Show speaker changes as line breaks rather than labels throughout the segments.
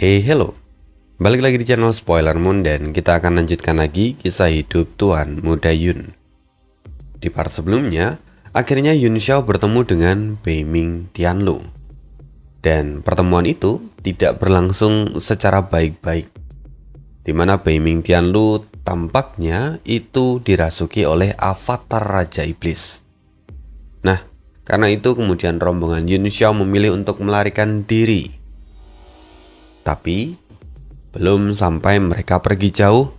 Hello. Balik lagi di channel Spoiler Moon dan kita akan lanjutkan lagi kisah hidup Tuan Muda Yun. Di part sebelumnya, akhirnya Yun Xiao bertemu dengan Bei Ming Tianlu. Dan pertemuan itu tidak berlangsung secara baik-baik, di mana Bei Ming Tianlu tampaknya itu dirasuki oleh avatar Raja Iblis. Nah, karena itu kemudian rombongan Yun Xiao memilih untuk melarikan diri. Tapi belum sampai mereka pergi jauh,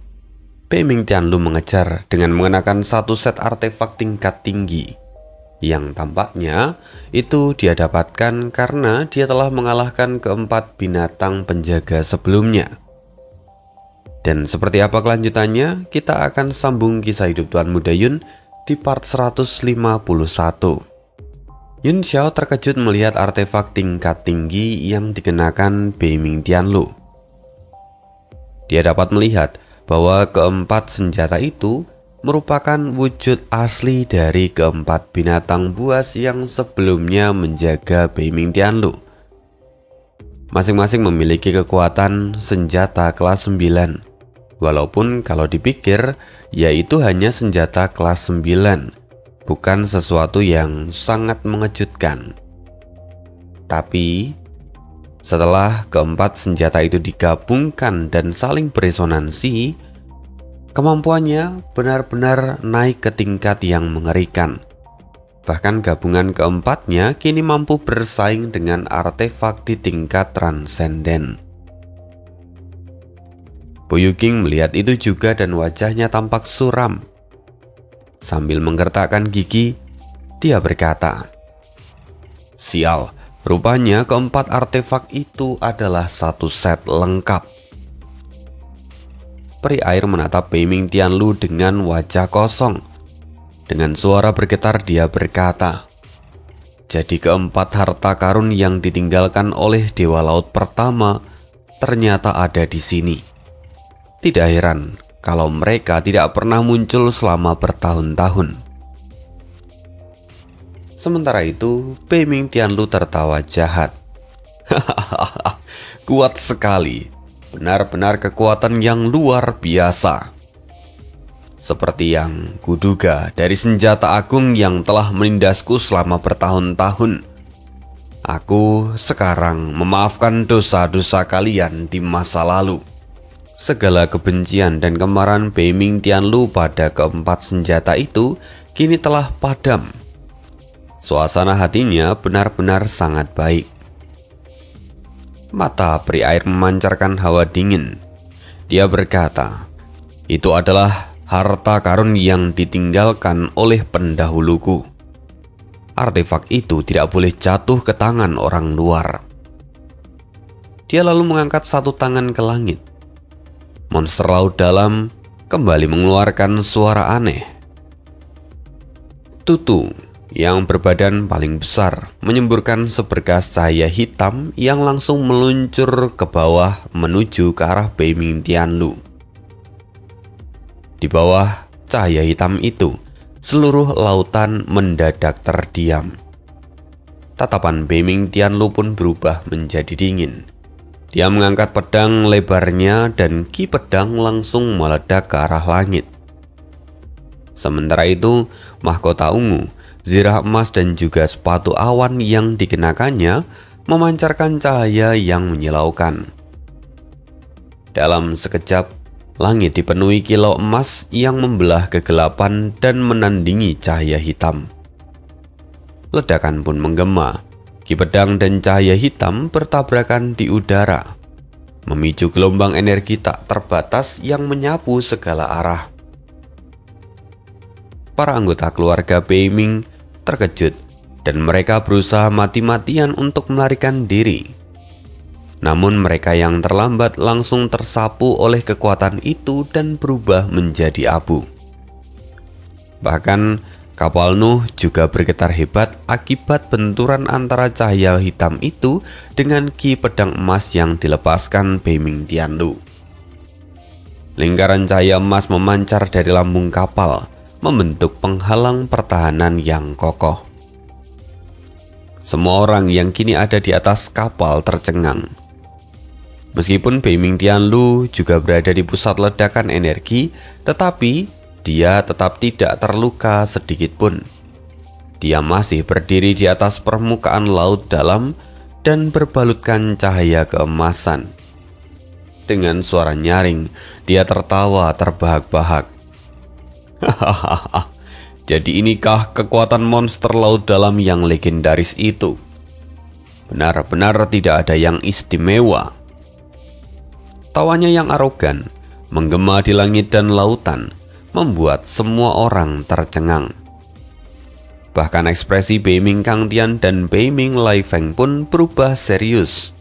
Bei Ming Tianlu mengejar dengan mengenakan satu set artefak tingkat tinggi yang tampaknya itu dia dapatkan karena dia telah mengalahkan keempat binatang penjaga sebelumnya. Dan seperti apa kelanjutannya, kita akan sambung kisah hidup Tuan Muda Yun di part 151. Yun Xiao terkejut melihat artefak tingkat tinggi yang dikenakan Bei Ming Tianlu. Dia dapat melihat bahwa keempat senjata itu merupakan wujud asli dari keempat binatang buas yang sebelumnya menjaga Bei Ming Tianlu. Masing-masing memiliki kekuatan senjata kelas 9. Walaupun kalau dipikir, yaitu hanya senjata kelas 9. Bukan sesuatu yang sangat mengejutkan. Tapi setelah keempat senjata itu digabungkan dan saling beresonansi, kemampuannya benar-benar naik ke tingkat yang mengerikan. Bahkan gabungan keempatnya kini mampu bersaing dengan artefak di tingkat transenden. Bo Yuking melihat itu juga dan wajahnya tampak suram. Sambil menggertakkan gigi, dia berkata, "Sial, rupanya keempat artefak itu adalah satu set lengkap." Peri air menatap Bei Ming Tianlu dengan wajah kosong. Dengan suara bergetar dia berkata, "Jadi keempat harta karun yang ditinggalkan oleh Dewa Laut pertama ternyata ada di sini. Tidak heran kalau mereka tidak pernah muncul selama bertahun-tahun." Sementara itu, Bei Ming Tianlu tertawa jahat. "Hahaha, kuat sekali. Benar-benar kekuatan yang luar biasa. Seperti yang kuduga dari senjata agung yang telah menindasku selama bertahun-tahun. Aku sekarang memaafkan dosa-dosa kalian di masa lalu." Segala kebencian dan kemarahan Bei Ming Tianlu pada keempat senjata itu kini telah padam. Suasana hatinya benar-benar sangat baik. Mata peri air memancarkan hawa dingin. Dia berkata, "Itu adalah harta karun yang ditinggalkan oleh pendahuluku. Artefak itu tidak boleh jatuh ke tangan orang luar." Dia lalu mengangkat satu tangan ke langit. Monster laut dalam kembali mengeluarkan suara aneh. Tutu yang berbadan paling besar menyemburkan seberkas cahaya hitam yang langsung meluncur ke bawah menuju ke arah Bei Ming Tianlu. Di bawah cahaya hitam itu, seluruh lautan mendadak terdiam. Tatapan Bei Ming Tianlu pun berubah menjadi dingin. Dia mengangkat pedang lebarnya dan ki pedang langsung meledak ke arah langit. Sementara itu, mahkota ungu, zirah emas dan juga sepatu awan yang dikenakannya memancarkan cahaya yang menyilaukan. Dalam sekejap, langit dipenuhi kilau emas yang membelah kegelapan dan menandingi cahaya hitam. Ledakan pun menggema. Ki pedang dan cahaya hitam bertabrakan di udara, memicu gelombang energi tak terbatas yang menyapu segala arah. Para anggota keluarga Bei Ming terkejut dan mereka berusaha mati-matian untuk melarikan diri. Namun mereka yang terlambat langsung tersapu oleh kekuatan itu dan berubah menjadi abu. Bahkan kapal Nuh juga bergetar hebat akibat benturan antara cahaya hitam itu dengan ki pedang emas yang dilepaskan Bei Ming Tianlu. Lingkaran cahaya emas memancar dari lambung kapal, membentuk penghalang pertahanan yang kokoh. Semua orang yang kini ada di atas kapal tercengang. Meskipun Beiming Tianlu juga berada di pusat ledakan energi, tetapi dia tetap tidak terluka sedikit pun. Dia masih berdiri di atas permukaan laut dalam dan berbalutkan cahaya keemasan. Dengan suara nyaring, dia tertawa terbahak-bahak. Hahaha, jadi inikah kekuatan monster laut dalam yang legendaris itu? Benar-benar tidak ada yang istimewa. Tawanya yang arogan, menggema di langit dan lautan, membuat semua orang tercengang. Bahkan ekspresi Beiming Kangtian dan Beiming Lai Feng pun berubah serius.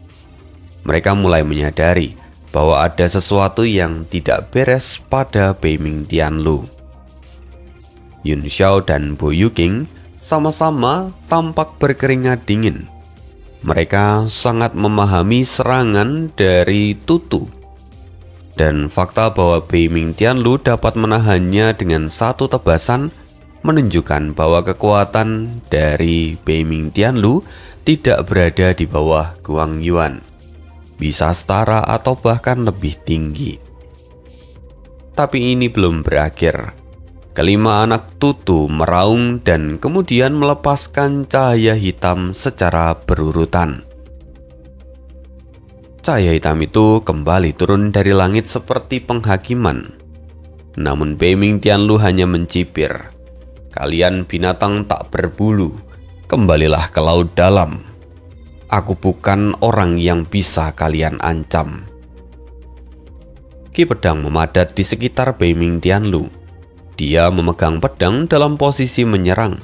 Mereka mulai menyadari bahwa ada sesuatu yang tidak beres pada Beiming Tianlu. Yun Xiao dan Bo Yuking sama-sama tampak berkeringat dingin. Mereka sangat memahami serangan dari Tutu. Dan fakta bahwa Beiming Tianlu dapat menahannya dengan satu tebasan menunjukkan bahwa kekuatan dari Beiming Tianlu tidak berada di bawah Guang Yuan, bisa setara atau bahkan lebih tinggi. Tapi ini belum berakhir. Kelima anak Tutu meraung dan kemudian melepaskan cahaya hitam secara berurutan. Cahaya hitam itu kembali turun dari langit seperti penghakiman. Namun Beiming Tianlu hanya mencibir. Kalian binatang tak berbulu, kembalilah ke laut dalam. Aku bukan orang yang bisa kalian ancam. Ki pedang memadat di sekitar Beiming Tianlu. Dia memegang pedang dalam posisi menyerang,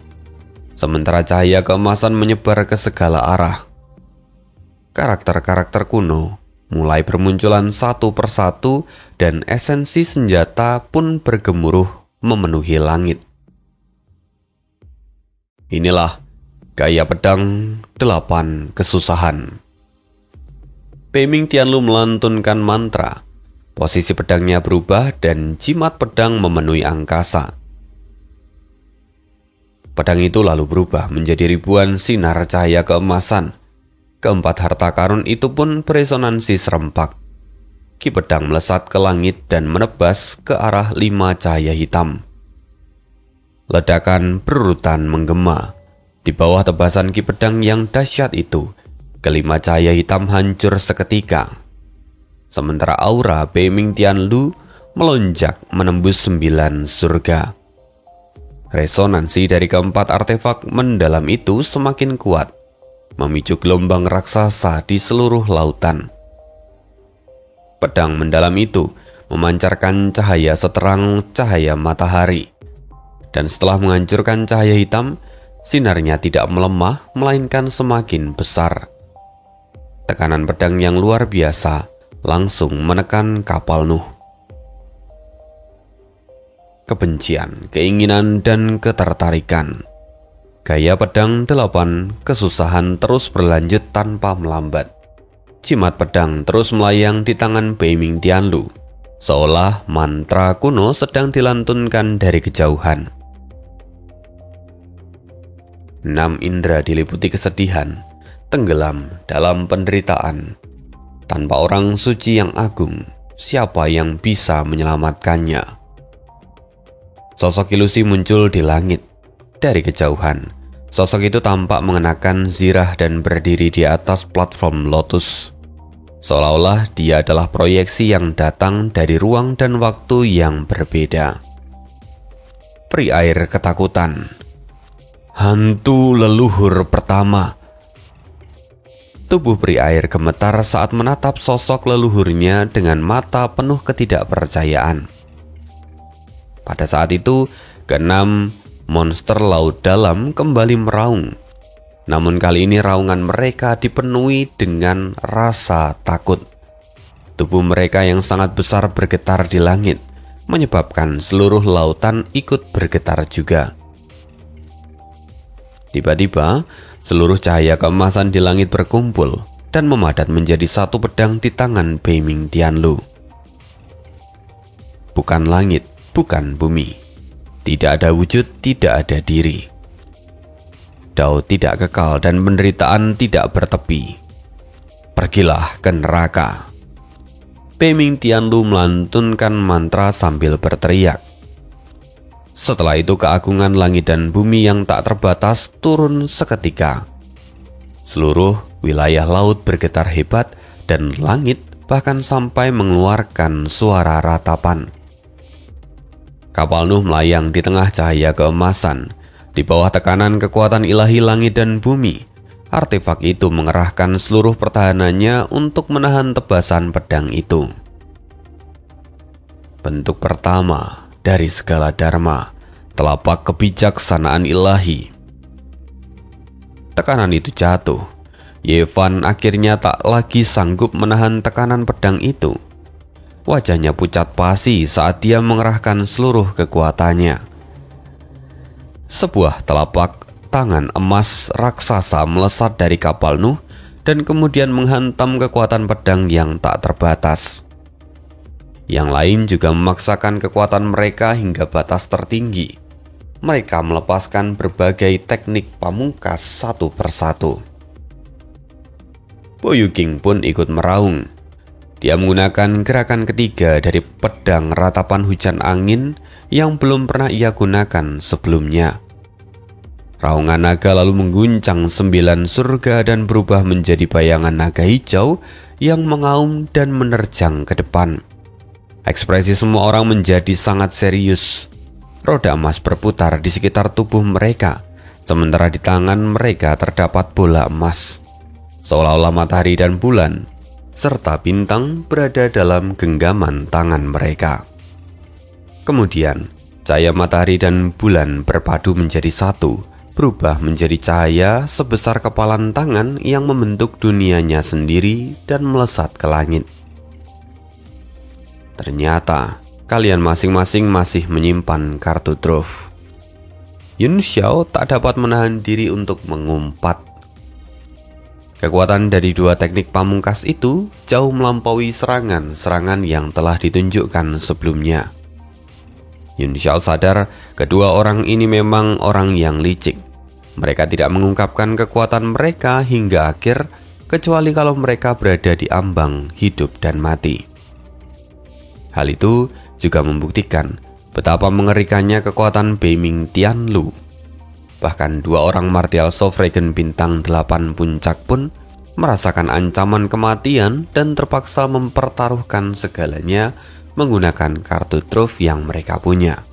sementara cahaya keemasan menyebar ke segala arah. Karakter-karakter kuno mulai bermunculan satu persatu dan esensi senjata pun bergemuruh memenuhi langit. Inilah gaya pedang 8 kesusahan. Beiming Tianlu melantunkan mantra. Posisi pedangnya berubah dan jimat pedang memenuhi angkasa. Pedang itu lalu berubah menjadi ribuan sinar cahaya keemasan. Keempat harta karun itu pun beresonansi serempak. Ki pedang melesat ke langit dan menebas ke arah 5 cahaya hitam. Ledakan berurutan menggema. Di bawah tebasan ki pedang yang dahsyat itu, kelima cahaya hitam hancur seketika. Sementara aura Beiming Tianlu melonjak menembus 9 surga. Resonansi dari keempat artefak mendalam itu semakin kuat, memicu gelombang raksasa di seluruh lautan. Pedang mendalam itu memancarkan cahaya seterang cahaya matahari. Dan setelah menghancurkan cahaya hitam, sinarnya tidak melemah melainkan semakin besar. Tekanan pedang yang luar biasa langsung menekan kapal Nuh. Kebencian, keinginan, dan ketertarikan. Gaya pedang 8 kesusahan terus berlanjut tanpa melambat. Jimat pedang terus melayang di tangan Beiming Tianlu, seolah mantra kuno sedang dilantunkan dari kejauhan. 6 indera diliputi kesedihan, tenggelam dalam penderitaan. Tanpa orang suci yang agung, siapa yang bisa menyelamatkannya? Sosok ilusi muncul di langit. Dari kejauhan, sosok itu tampak mengenakan zirah dan berdiri di atas platform lotus. Seolah-olah dia adalah proyeksi yang datang dari ruang dan waktu yang berbeda. Peri air ketakutan. Hantu leluhur pertama. Tubuh peri air gemetar saat menatap sosok leluhurnya dengan mata penuh ketidakpercayaan. Pada saat itu, ke-6 monster laut dalam kembali meraung. Namun kali ini raungan mereka dipenuhi dengan rasa takut. Tubuh mereka yang sangat besar bergetar di langit, menyebabkan seluruh lautan ikut bergetar juga. Tiba-tiba, seluruh cahaya keemasan di langit berkumpul dan memadat menjadi satu pedang di tangan Beiming Tianlu. Bukan langit, bukan bumi. Tidak ada wujud, tidak ada diri. Dao tidak kekal dan penderitaan tidak bertepi. Pergilah ke neraka. Beiming Tianlu melantunkan mantra sambil berteriak. Setelah itu keagungan langit dan bumi yang tak terbatas turun seketika. Seluruh wilayah laut bergetar hebat dan langit bahkan sampai mengeluarkan suara ratapan. Kapal Nuh melayang di tengah cahaya keemasan. Di bawah tekanan kekuatan ilahi langit dan bumi, artefak itu mengerahkan seluruh pertahanannya untuk menahan tebasan pedang itu. Bentuk pertama dari segala dharma, telapak kebijaksanaan ilahi. Tekanan itu jatuh. Yevan akhirnya tak lagi sanggup menahan tekanan pedang itu. Wajahnya pucat pasi saat dia mengerahkan seluruh kekuatannya. Sebuah telapak tangan emas raksasa melesat dari kapal Nuh dan kemudian menghantam kekuatan pedang yang tak terbatas. Yang lain juga memaksakan kekuatan mereka hingga batas tertinggi. Mereka melepaskan berbagai teknik pamungkas satu persatu. Bo Yuking pun ikut meraung. Dia menggunakan gerakan ketiga dari pedang ratapan hujan angin yang belum pernah ia gunakan sebelumnya. Raungan naga lalu mengguncang 9 surga dan berubah menjadi bayangan naga hijau yang mengaum dan menerjang ke depan. Ekspresi semua orang menjadi sangat serius. Roda emas berputar di sekitar tubuh mereka, sementara di tangan mereka terdapat bola emas. Seolah-olah matahari dan bulan, serta bintang berada dalam genggaman tangan mereka. Kemudian, cahaya matahari dan bulan berpadu menjadi satu, berubah menjadi cahaya sebesar kepalan tangan yang membentuk dunianya sendiri dan melesat ke langit. Ternyata, kalian masing-masing masih menyimpan kartu truf. Yun Xiao tak dapat menahan diri untuk mengumpat. Kekuatan dari dua teknik pamungkas itu jauh melampaui serangan-serangan yang telah ditunjukkan sebelumnya. Yun Xiao sadar kedua orang ini memang orang yang licik. Mereka tidak mengungkapkan kekuatan mereka hingga akhir, kecuali kalau mereka berada di ambang hidup dan mati. Hal itu juga membuktikan betapa mengerikannya kekuatan Beiming Tianlu. Bahkan dua orang martial Sovereign bintang 8 puncak pun merasakan ancaman kematian dan terpaksa mempertaruhkan segalanya menggunakan kartu truf yang mereka punya.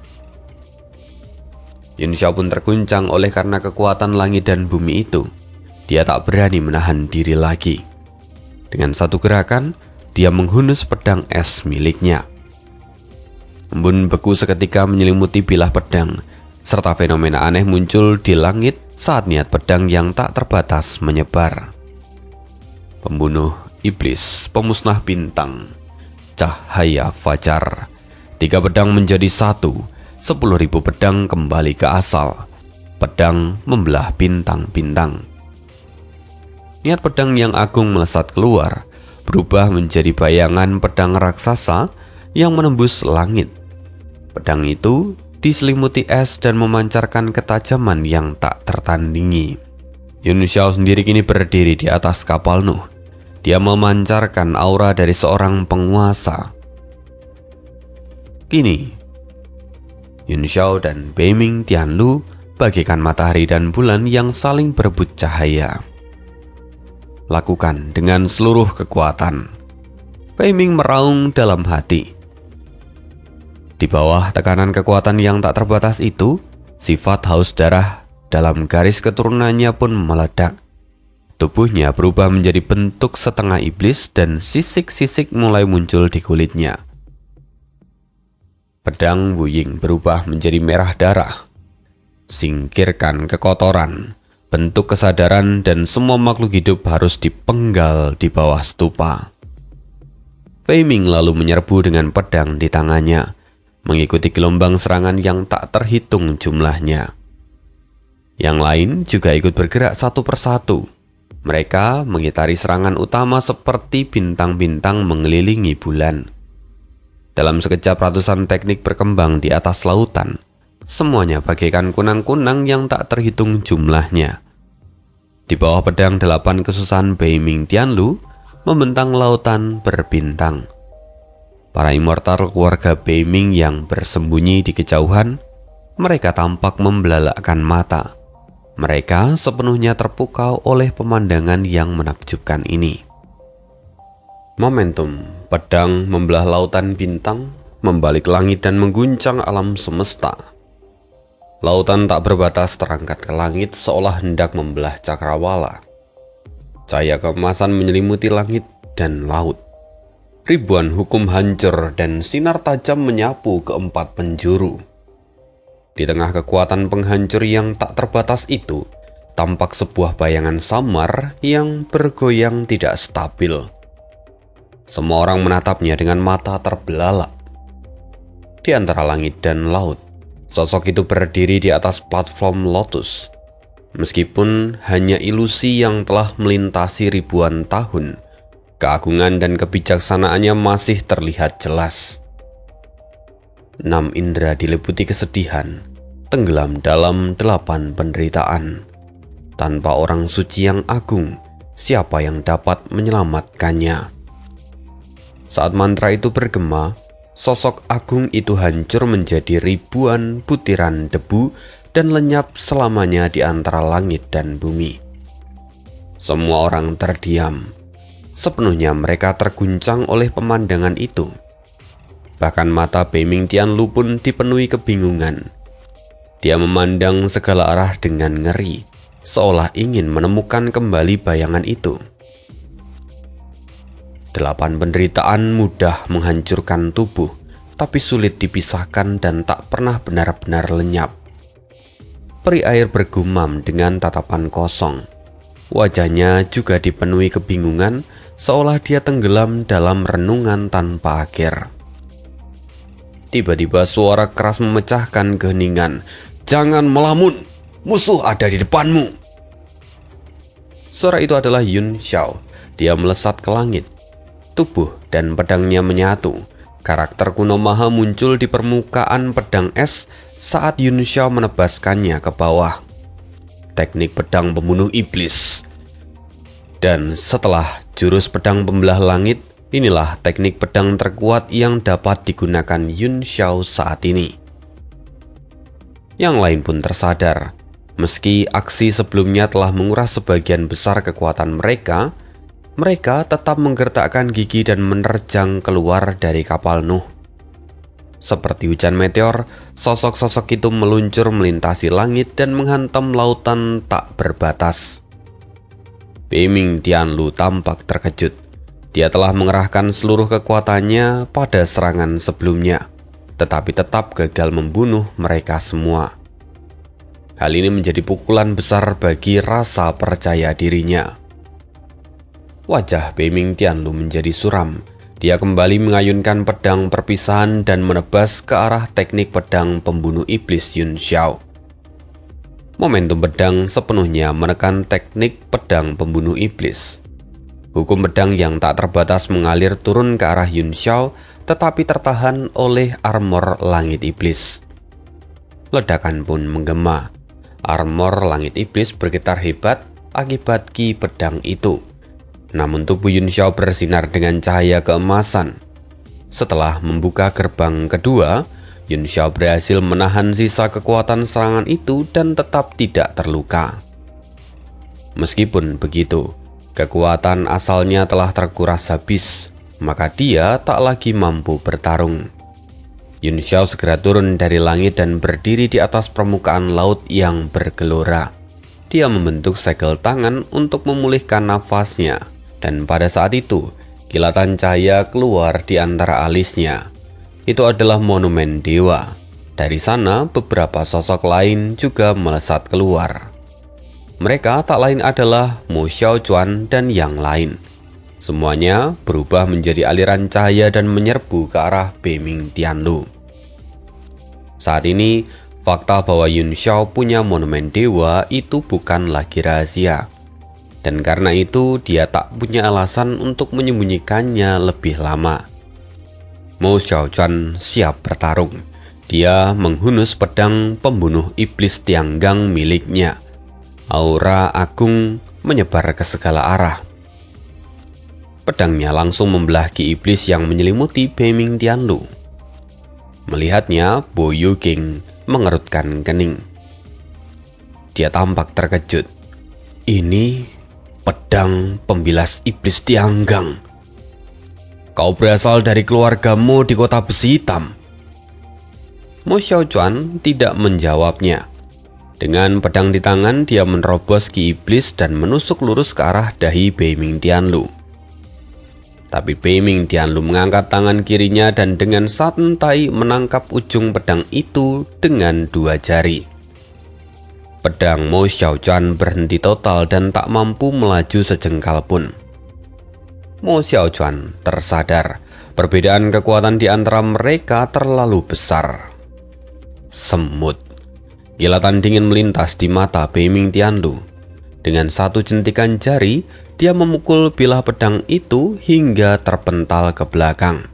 Yun Xiao pun terguncang oleh karena kekuatan langit dan bumi itu. Dia tak berani menahan diri lagi. Dengan satu gerakan, dia menghunus pedang es miliknya. Embun beku seketika menyelimuti bilah pedang, serta fenomena aneh muncul di langit saat niat pedang yang tak terbatas menyebar. Pembunuh iblis, pemusnah bintang, cahaya fajar. 3 pedang menjadi 1, 10.000 pedang kembali ke asal. Pedang membelah bintang-bintang. Niat pedang yang agung melesat keluar, berubah menjadi bayangan pedang raksasa yang menembus langit. Pedang itu diselimuti es dan memancarkan ketajaman yang tak tertandingi. Yun Xiao sendiri kini berdiri di atas kapal Nuh. Dia memancarkan aura dari seorang penguasa. Kini, Yun Xiao dan Beiming Tianlu bagaikan matahari dan bulan yang saling berebut cahaya. Lakukan dengan seluruh kekuatan. Beiming meraung dalam hati. Di bawah tekanan kekuatan yang tak terbatas itu, sifat haus darah dalam garis keturunannya pun meledak. Tubuhnya berubah menjadi bentuk setengah iblis dan sisik-sisik mulai muncul di kulitnya. Pedang Wuying berubah menjadi merah darah. Singkirkan kekotoran, bentuk kesadaran dan semua makhluk hidup harus dipenggal di bawah stupa. Beiming lalu menyerbu dengan pedang di tangannya, mengikuti gelombang serangan yang tak terhitung jumlahnya. Yang lain juga ikut bergerak satu persatu. Mereka mengitari serangan utama seperti bintang-bintang mengelilingi bulan. Dalam sekejap ratusan teknik berkembang di atas lautan. Semuanya bagaikan kunang-kunang yang tak terhitung jumlahnya. Di bawah pedang 8 kesusahan Beiming Tianlu, membentang lautan berbintang. Para immortal keluarga Beiming yang bersembunyi di kejauhan, mereka tampak membelalakkan mata. Mereka sepenuhnya terpukau oleh pemandangan yang menakjubkan ini. Momentum pedang membelah lautan bintang, membalik langit dan mengguncang alam semesta. Lautan tak berbatas terangkat ke langit seolah hendak membelah cakrawala. Cahaya keemasan menyelimuti langit dan laut. Ribuan hukum hancur dan sinar tajam menyapu keempat penjuru. Di tengah kekuatan penghancur yang tak terbatas itu, tampak sebuah bayangan samar yang bergoyang tidak stabil. Semua orang menatapnya dengan mata terbelalak. Di antara langit dan laut, sosok itu berdiri di atas platform lotus. Meskipun hanya ilusi yang telah melintasi ribuan tahun, keagungan dan kebijaksanaannya masih terlihat jelas. 6 indera diliputi kesedihan, tenggelam dalam 8 penderitaan. Tanpa orang suci yang agung, siapa yang dapat menyelamatkannya? Saat mantra itu bergema, sosok agung itu hancur menjadi ribuan butiran debu dan lenyap selamanya di antara langit dan bumi. Semua orang terdiam. Sepenuhnya mereka terguncang oleh pemandangan itu. Bahkan mata Beiming Tianlu pun dipenuhi kebingungan. Dia memandang segala arah dengan ngeri, seolah ingin menemukan kembali bayangan itu. 8 penderitaan mudah menghancurkan tubuh, tapi sulit dipisahkan dan tak pernah benar-benar lenyap. Peri air bergumam dengan tatapan kosong. Wajahnya juga dipenuhi kebingungan, seolah dia tenggelam dalam renungan tanpa akhir. Tiba-tiba suara keras memecahkan keheningan. "Jangan melamun, musuh ada di depanmu." Suara itu adalah Yun Xiao. Dia melesat ke langit. Tubuh dan pedangnya menyatu. Karakter kuno Maha muncul di permukaan pedang es saat Yun Xiao menebaskannya ke bawah. Teknik pedang pembunuh iblis. Dan setelah jurus pedang pembelah langit, inilah teknik pedang terkuat yang dapat digunakan Yun Xiao saat ini. Yang lain pun tersadar, meski aksi sebelumnya telah menguras sebagian besar kekuatan mereka, mereka tetap menggertakkan gigi dan menerjang keluar dari kapal Nuh. Seperti hujan meteor, sosok-sosok itu meluncur melintasi langit dan menghantam lautan tak berbatas. Beiming Tianlu tampak terkejut. Dia telah mengerahkan seluruh kekuatannya pada serangan sebelumnya, tetapi tetap gagal membunuh mereka semua. Hal ini menjadi pukulan besar bagi rasa percaya dirinya. Wajah Beiming Tianlu menjadi suram. Dia kembali mengayunkan pedang perpisahan dan menebas ke arah teknik pedang pembunuh iblis Yun Xiao. Momentum pedang sepenuhnya menekan teknik pedang pembunuh iblis. Hukum pedang yang tak terbatas mengalir turun ke arah Yun Xiao, tetapi tertahan oleh armor langit iblis. Ledakan pun menggema. Armor langit iblis bergetar hebat akibat ki pedang itu. Namun tubuh Yun Xiao bersinar dengan cahaya keemasan. Setelah membuka gerbang kedua, Yun Xiao berhasil menahan sisa kekuatan serangan itu dan tetap tidak terluka. Meskipun begitu, kekuatan asalnya telah terkuras habis, maka dia tak lagi mampu bertarung. Yun Xiao segera turun dari langit dan berdiri di atas permukaan laut yang bergelora. Dia membentuk segel tangan untuk memulihkan nafasnya. Dan pada saat itu, kilatan cahaya keluar di antara alisnya. Itu adalah monumen dewa. Dari sana, beberapa sosok lain juga melesat keluar. Mereka tak lain adalah Mo Xiaochuan dan yang lain. Semuanya berubah menjadi aliran cahaya dan menyerbu ke arah Beiming Tianlu. Saat ini, fakta bahwa Yun Xiao punya monumen dewa itu bukan lagi rahasia. Dan karena itu dia tak punya alasan untuk menyembunyikannya lebih lama. Mo Xiaochuan siap bertarung. Dia menghunus pedang pembunuh iblis Tianggang miliknya. Aura agung menyebar ke segala arah. Pedangnya langsung membelah ki iblis yang menyelimuti Beiming Tianlu. Melihatnya, Bo Yuking mengerutkan kening. Dia tampak terkejut. Ini pedang pembilas iblis Tianggang. Kau berasal dari keluargamu di kota besi hitam. Mo Xiaochuan tidak menjawabnya. Dengan pedang di tangan, dia menerobos ki iblis dan menusuk lurus ke arah dahi Beiming Tianlu. Tapi Beiming Tianlu mengangkat tangan kirinya dan dengan santai menangkap ujung pedang itu dengan 2 jari. Pedang Mo Xiaochuan berhenti total dan tak mampu melaju sejengkal pun. Mo Xiaochuan tersadar perbedaan kekuatan di antara mereka terlalu besar. Semut. Kilatan dingin melintas di mata Beiming Tianlu. Dengan satu jentikan jari, dia memukul bilah pedang itu hingga terpental ke belakang.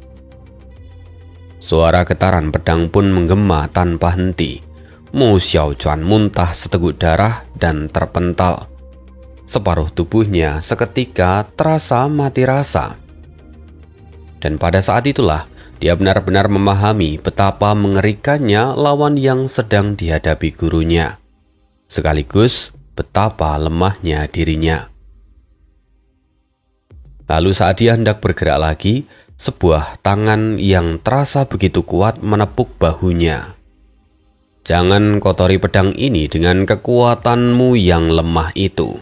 Suara getaran pedang pun menggema tanpa henti. Mo Xiaochuan muntah seteguk darah dan terpental. Separuh tubuhnya seketika terasa mati rasa. Dan pada saat itulah dia benar-benar memahami betapa mengerikannya lawan yang sedang dihadapi gurunya, sekaligus betapa lemahnya dirinya. Lalu saat dia hendak bergerak lagi, sebuah tangan yang terasa begitu kuat menepuk bahunya. Jangan kotori pedang ini dengan kekuatanmu yang lemah itu.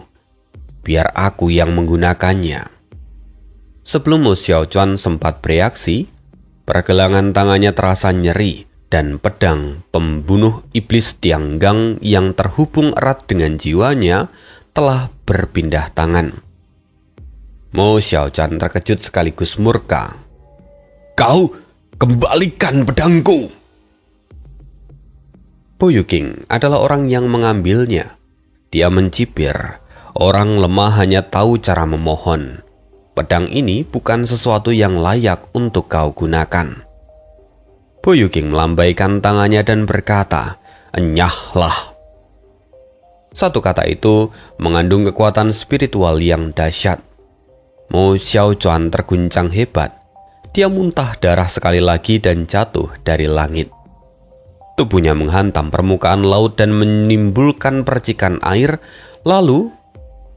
Biar aku yang menggunakannya. Sebelum Mo Xiaochuan sempat bereaksi, pergelangan tangannya terasa nyeri dan pedang pembunuh iblis Tianggang yang terhubung erat dengan jiwanya telah berpindah tangan. Mo Xiaochuan terkejut sekaligus murka. Kau kembalikan pedangku! Bo Yuking adalah orang yang mengambilnya. Dia mencibir, orang lemah hanya tahu cara memohon. Pedang ini bukan sesuatu yang layak untuk kau gunakan. Bo Yuking melambaikan tangannya dan berkata, enyahlah. Satu kata itu mengandung kekuatan spiritual yang dahsyat. Mo Xiaochuan terguncang hebat. Dia muntah darah sekali lagi dan jatuh dari langit. Tubuhnya menghantam permukaan laut dan menimbulkan percikan air, lalu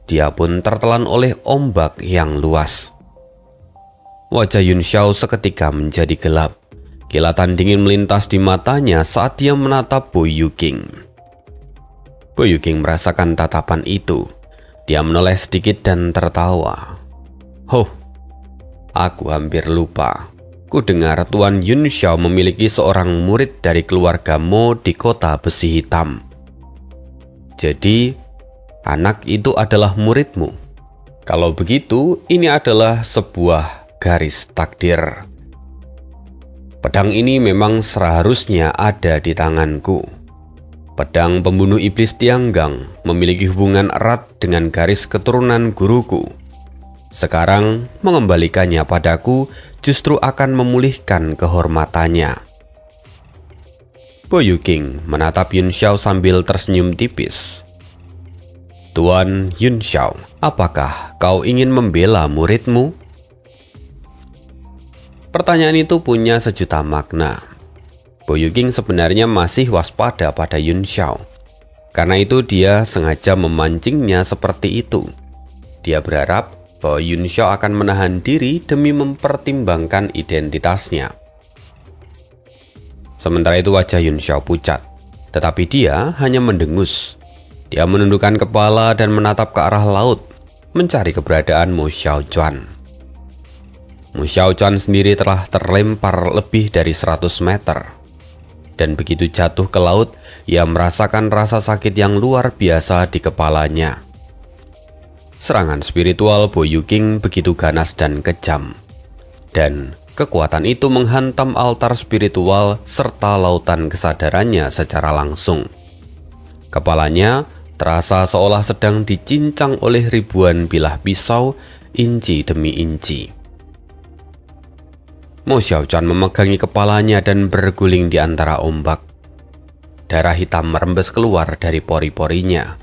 dia pun tertelan oleh ombak yang luas. Wajah Yun Xiao seketika menjadi gelap. Kilatan dingin melintas di matanya saat dia menatap Bo Yuking. Bo Yuking merasakan tatapan itu. Dia menoleh sedikit dan tertawa. Hoh, aku hampir lupa. Ku dengar Tuan Yun Xiao memiliki seorang murid dari keluarga Mo di kota besi hitam. Jadi, anak itu adalah muridmu. Kalau begitu, ini adalah sebuah garis takdir. Pedang ini memang seharusnya ada di tanganku. Pedang pembunuh iblis Tianggang memiliki hubungan erat dengan garis keturunan guruku. Sekarang mengembalikannya padaku justru akan memulihkan kehormatannya. Bo Yuking menatap Yun Xiao sambil tersenyum tipis. Tuan Yun Xiao, apakah kau ingin membela muridmu? Pertanyaan itu punya sejuta makna. Bo Yuking sebenarnya masih waspada pada Yun Xiao. Karena itu dia sengaja memancingnya seperti itu. Dia berharap bahwa Yun Xiao akan menahan diri demi mempertimbangkan identitasnya. Sementara itu wajah Yun Xiao pucat, tetapi dia hanya mendengus. Dia menundukkan kepala dan menatap ke arah laut, mencari keberadaan Mo Xiaochuan. Mo Xiaochuan sendiri telah terlempar lebih dari 100 meter. Dan begitu jatuh ke laut, ia merasakan rasa sakit yang luar biasa di kepalanya. Serangan spiritual Bo Yuking begitu ganas dan kejam. Dan kekuatan itu menghantam altar spiritual serta lautan kesadarannya secara langsung. Kepalanya terasa seolah sedang dicincang oleh ribuan bilah pisau, inci demi inci. Mo Xiaochuan memegangi kepalanya dan berguling di antara ombak. Darah hitam merembes keluar dari pori-porinya.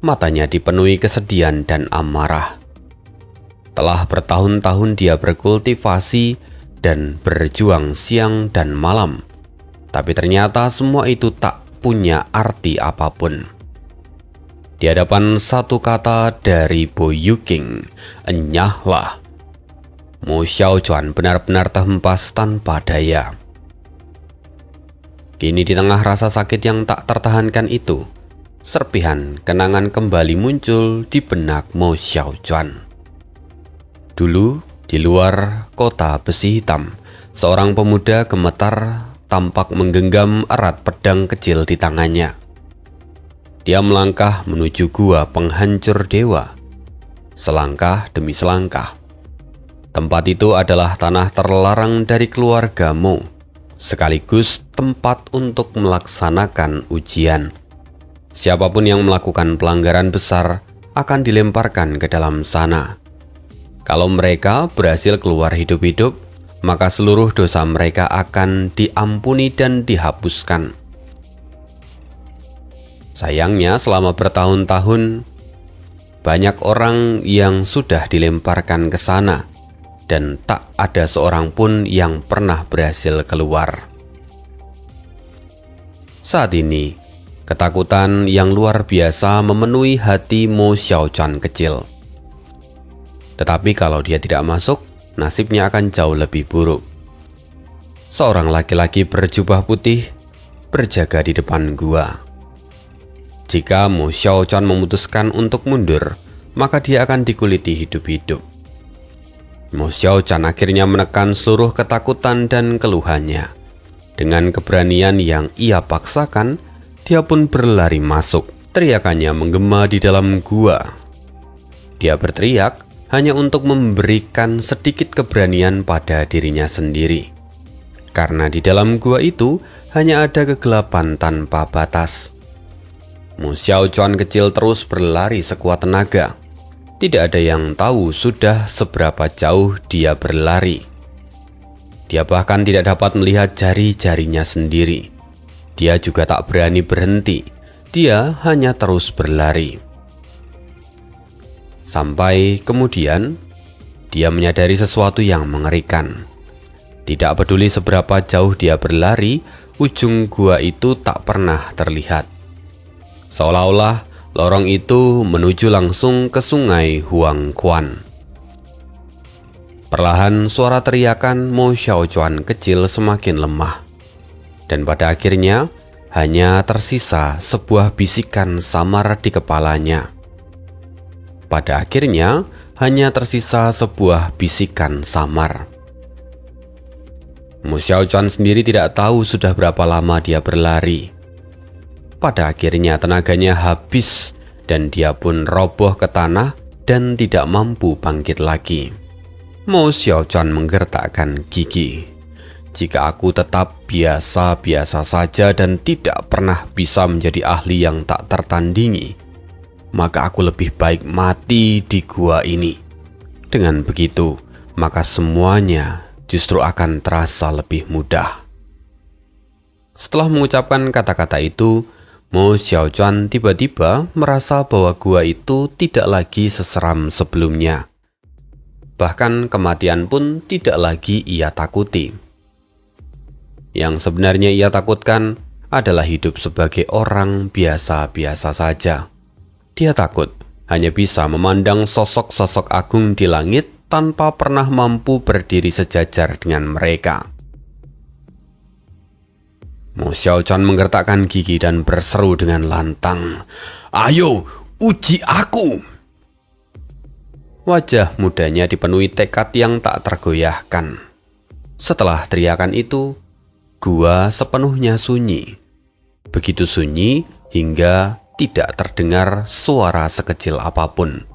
Matanya dipenuhi kesedihan dan amarah. Telah bertahun-tahun dia berkultivasi dan berjuang siang dan malam, tapi ternyata semua itu tak punya arti apapun. Di hadapan satu kata dari Bo Yuking, "Enyahlah," Mo Xiaochuan benar-benar terhempas tanpa daya. Kini di tengah rasa sakit yang tak tertahankan itu, serpihan kenangan kembali muncul di benak Mo Xiaochuan. Dulu, di luar kota besi hitam, seorang pemuda gemetar tampak menggenggam erat pedang kecil di tangannya. Dia melangkah menuju gua penghancur dewa, selangkah demi selangkah. Tempat itu adalah tanah terlarang dari keluarga Mo, sekaligus tempat untuk melaksanakan ujian. Siapapun yang melakukan pelanggaran besar akan dilemparkan ke dalam sana. Kalau mereka berhasil keluar hidup-hidup, maka seluruh dosa mereka akan diampuni dan dihapuskan. Sayangnya selama bertahun-tahun, banyak orang yang sudah dilemparkan ke sana dan tak ada seorang pun yang pernah berhasil keluar. Saat ini, ketakutan yang luar biasa memenuhi hati Mo Xiaochuan kecil. Tetapi kalau dia tidak masuk, nasibnya akan jauh lebih buruk. Seorang laki-laki berjubah putih berjaga di depan gua. Jika Mo Xiaochuan memutuskan untuk mundur, maka dia akan dikuliti hidup-hidup. Mo Xiaochuan akhirnya menekan seluruh ketakutan dan keluhannya. Dengan keberanian yang ia paksakan, dia pun berlari masuk. Teriakannya menggema di dalam gua. Dia berteriak hanya untuk memberikan sedikit keberanian pada dirinya sendiri. Karena di dalam gua itu hanya ada kegelapan tanpa batas. Mo Xiaochuan kecil terus berlari sekuat tenaga. Tidak ada yang tahu sudah seberapa jauh dia berlari. Dia bahkan tidak dapat melihat jari-jarinya sendiri. Dia juga tak berani berhenti. Dia hanya terus berlari. Sampai kemudian, dia menyadari sesuatu yang mengerikan. Tidak peduli seberapa jauh dia berlari, ujung gua itu tak pernah terlihat. Seolah-olah lorong itu menuju langsung ke sungai Huangquan. Perlahan suara teriakan Mo Xiaochuan kecil semakin lemah. Dan pada akhirnya hanya tersisa sebuah bisikan samar di kepalanya. Pada akhirnya hanya tersisa sebuah bisikan samar. Mo Xiaochuan sendiri tidak tahu sudah berapa lama dia berlari. Pada akhirnya tenaganya habis dan dia pun roboh ke tanah dan tidak mampu bangkit lagi. Mo Xiaochuan menggertakkan gigi. Jika aku tetap biasa-biasa saja dan tidak pernah bisa menjadi ahli yang tak tertandingi, maka aku lebih baik mati di gua ini. Dengan begitu, maka semuanya justru akan terasa lebih mudah. Setelah mengucapkan kata-kata itu, Mo Xiaochuan tiba-tiba merasa bahwa gua itu tidak lagi seseram sebelumnya. Bahkan kematian pun tidak lagi ia takuti. Yang sebenarnya ia takutkan adalah hidup sebagai orang biasa-biasa saja. Dia takut hanya bisa memandang sosok-sosok agung di langit tanpa pernah mampu berdiri sejajar dengan mereka. Mo Xiaochuan menggertakkan gigi dan berseru dengan lantang, "Ayo, uji aku!" Wajah mudanya dipenuhi tekad yang tak tergoyahkan. Setelah teriakan itu, gua sepenuhnya sunyi. Begitu sunyi hingga tidak terdengar suara sekecil apapun.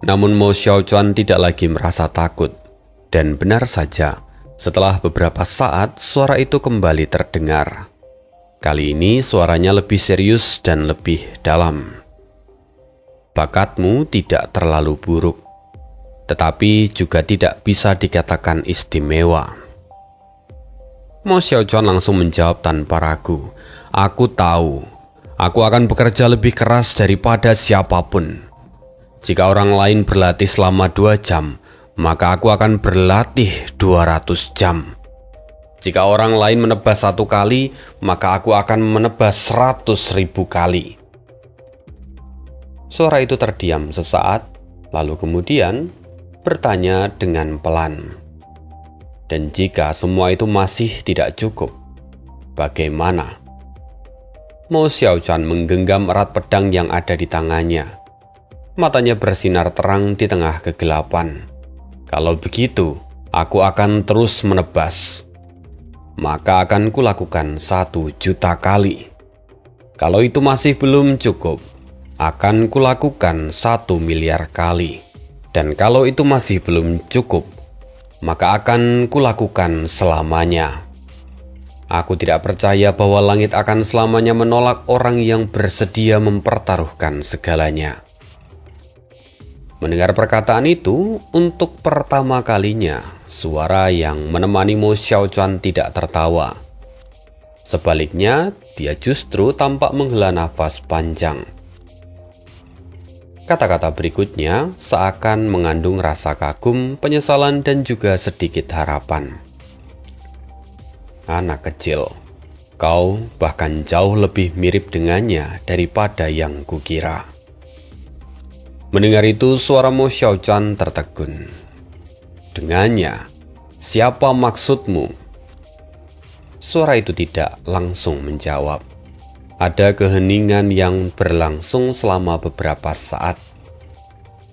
Namun Mo Xiaochuan tidak lagi merasa takut. Dan benar saja, setelah beberapa saat suara itu kembali terdengar. Kali ini suaranya lebih serius dan lebih dalam. Bakatmu tidak terlalu buruk, tetapi juga tidak bisa dikatakan istimewa. Mo Xiaochuan langsung menjawab tanpa ragu, "Aku tahu, aku akan bekerja lebih keras daripada siapapun. Jika orang lain berlatih selama 2 jam, maka aku akan berlatih 200 jam. Jika orang lain menebas 1 kali, maka aku akan menebas 100.000 kali." Suara itu terdiam sesaat, lalu kemudian bertanya dengan pelan, "Dan jika semua itu masih tidak cukup, bagaimana?" Mo Xiaochuan menggenggam erat pedang yang ada di tangannya. Matanya bersinar terang di tengah kegelapan. "Kalau begitu, aku akan terus menebas. Maka akan kulakukan 1 juta kali. Kalau itu masih belum cukup, akan kulakukan 1 miliar kali. Dan kalau itu masih belum cukup, maka akan kulakukan selamanya. Aku tidak percaya bahwa langit akan selamanya menolak orang yang bersedia mempertaruhkan segalanya." Mendengar perkataan itu, untuk pertama kalinya, suara yang menemani Mo Xiaochuan tidak tertawa. Sebaliknya, dia justru tampak menghela nafas panjang. Kata-kata berikutnya seakan mengandung rasa kagum, penyesalan, dan juga sedikit harapan. "Anak kecil, kau bahkan jauh lebih mirip dengannya daripada yang kukira." Mendengar itu, suara Mo Xiaochuan tertegun. "Dengannya? Siapa maksudmu?" Suara itu tidak langsung menjawab. Ada keheningan yang berlangsung selama beberapa saat.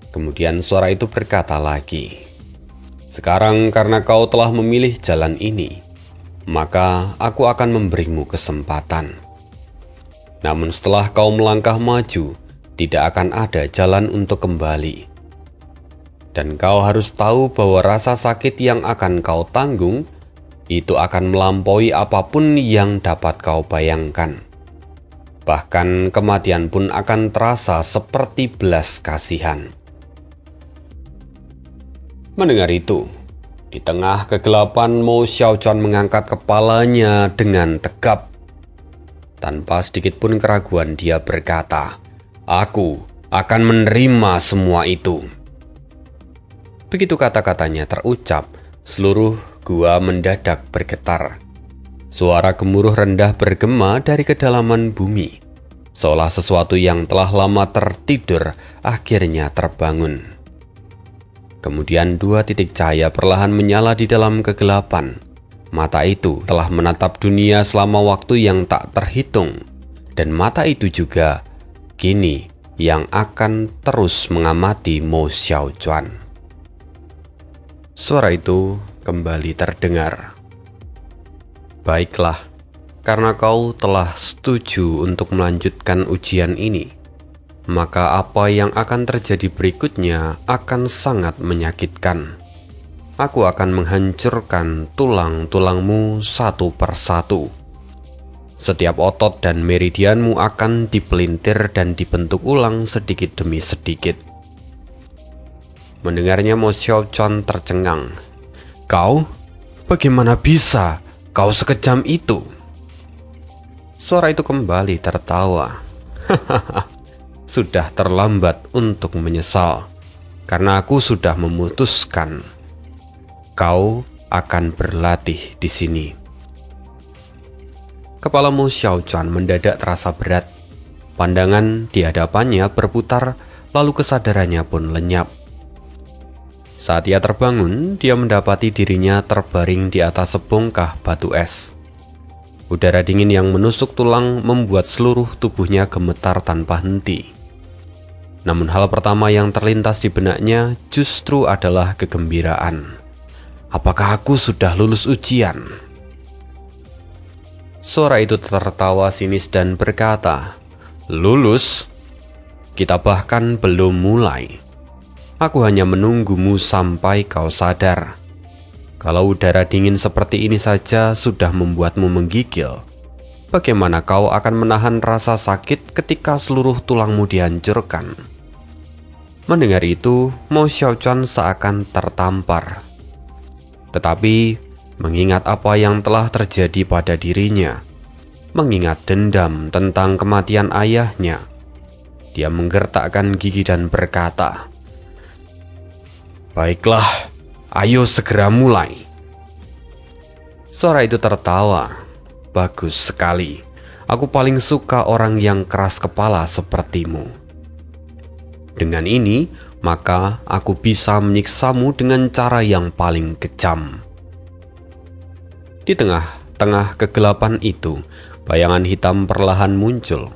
Kemudian suara itu berkata lagi, "Sekarang karena kau telah memilih jalan ini, maka aku akan memberimu kesempatan. Namun setelah kau melangkah maju, tidak akan ada jalan untuk kembali. Dan kau harus tahu bahwa rasa sakit yang akan kau tanggung itu akan melampaui apapun yang dapat kau bayangkan. Bahkan kematian pun akan terasa seperti belas kasihan." Mendengar itu, di tengah kegelapan, Mo Xiaochuan mengangkat kepalanya dengan tegap. Tanpa sedikit pun keraguan dia berkata, "Aku akan menerima semua itu." Begitu kata-katanya terucap, seluruh gua mendadak bergetar. Suara gemuruh rendah bergema dari kedalaman bumi, seolah sesuatu yang telah lama tertidur akhirnya terbangun. Kemudian 2 titik cahaya perlahan menyala di dalam kegelapan. Mata itu telah menatap dunia selama waktu yang tak terhitung, dan mata itu juga kini yang akan terus mengamati Mo Xiaochuan. Suara itu kembali terdengar. "Baiklah, karena kau telah setuju untuk melanjutkan ujian ini, maka apa yang akan terjadi berikutnya akan sangat menyakitkan. Aku akan menghancurkan tulang-tulangmu satu persatu. Setiap otot dan meridianmu akan dipelintir dan dibentuk ulang sedikit demi sedikit." Mendengarnya, Mo Xiaochuan tercengang. "Kau? Bagaimana bisa? Kau sekejam itu?" Suara itu kembali tertawa. "Hahaha, sudah terlambat untuk menyesal, karena aku sudah memutuskan. Kau akan berlatih di sini." Kepala Mo Xiaochuan mendadak terasa berat. Pandangan di hadapannya berputar, lalu kesadarannya pun lenyap. Saat ia terbangun, dia mendapati dirinya terbaring di atas sebongkah batu es. Udara dingin yang menusuk tulang membuat seluruh tubuhnya gemetar tanpa henti. Namun hal pertama yang terlintas di benaknya justru adalah kegembiraan. Apakah aku sudah lulus ujian? Suara itu tertawa sinis dan berkata, "Lulus? Kita bahkan belum mulai. Aku hanya menunggumu sampai kau sadar. Kalau udara dingin seperti ini saja sudah membuatmu menggigil, bagaimana kau akan menahan rasa sakit ketika seluruh tulangmu dihancurkan?" Mendengar itu, Mo Xiaochuan seakan tertampar. Tetapi mengingat apa yang telah terjadi pada dirinya, mengingat dendam tentang kematian ayahnya, dia menggertakkan gigi dan berkata, "Baiklah, Ayo segera mulai. Suara itu tertawa. Bagus sekali. Aku paling suka orang yang keras kepala sepertimu. Dengan ini, maka aku bisa menyiksamu dengan cara yang paling kejam. Di tengah-tengah kegelapan itu, bayangan hitam perlahan muncul.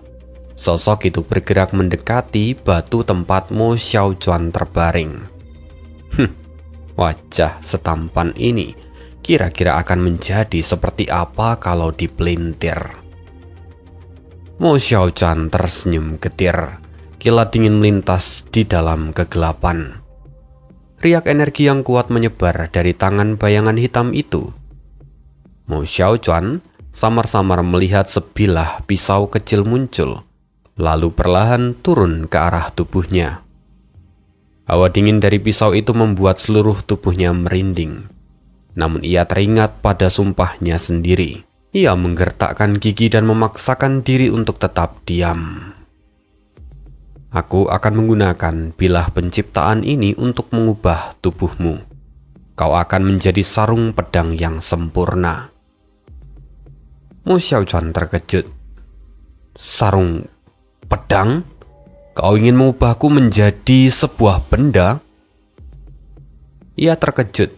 Sosok itu bergerak mendekati batu tempat Mo Xiaochuan terbaring. Wajah setampan ini kira-kira akan menjadi seperti apa kalau dipelintir. Mo Xiaochuan tersenyum getir. Kilat dingin melintas di dalam kegelapan. Riak energi yang kuat menyebar dari tangan bayangan hitam itu. Mo Xiaochuan samar-samar melihat sebilah pisau kecil muncul, lalu perlahan turun ke arah tubuhnya. Hawa dingin dari pisau itu membuat seluruh tubuhnya merinding. Namun ia teringat pada sumpahnya sendiri. Ia menggertakkan gigi dan memaksakan diri untuk tetap diam. Aku akan menggunakan bilah penciptaan ini untuk mengubah tubuhmu. Kau akan menjadi sarung pedang yang sempurna. Mo Xiaochuan terkejut. Sarung pedang? Kau ingin mengubahku menjadi sebuah benda? Ia terkejut.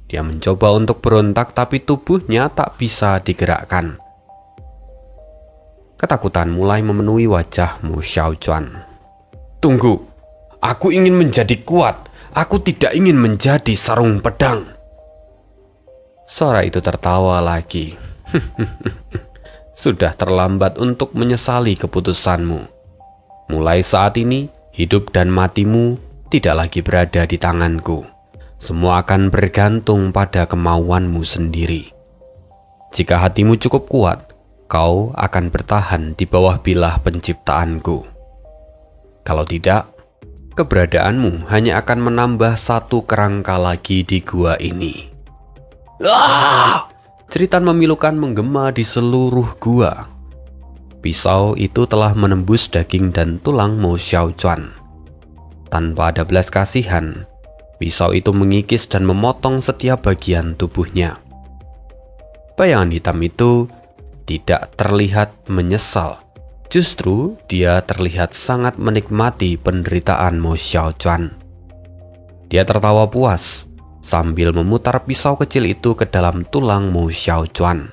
Dia mencoba untuk berontak, tapi tubuhnya tak bisa digerakkan. Ketakutan mulai memenuhi wajah Mo Xiaochuan. Tunggu, aku ingin menjadi kuat. Aku tidak ingin menjadi sarung pedang. Suara itu tertawa lagi. Sudah terlambat untuk menyesali keputusanmu. Mulai saat ini, hidup dan matimu tidak lagi berada di tanganku. Semua akan bergantung pada kemauanmu sendiri. Jika hatimu cukup kuat, kau akan bertahan di bawah bilah penciptaanku. Kalau tidak, keberadaanmu hanya akan menambah satu kerangka lagi di gua ini. Jeritan memilukan menggema di seluruh gua. Pisau itu telah menembus daging dan tulang Mo Xiaochuan. Tanpa ada belas kasihan, pisau itu mengikis dan memotong setiap bagian tubuhnya. Bayangan hitam itu tidak terlihat menyesal. Justru dia terlihat sangat menikmati penderitaan Mo Xiaochuan. Dia tertawa puas sambil memutar pisau kecil itu ke dalam tulang Mo Xiaochuan.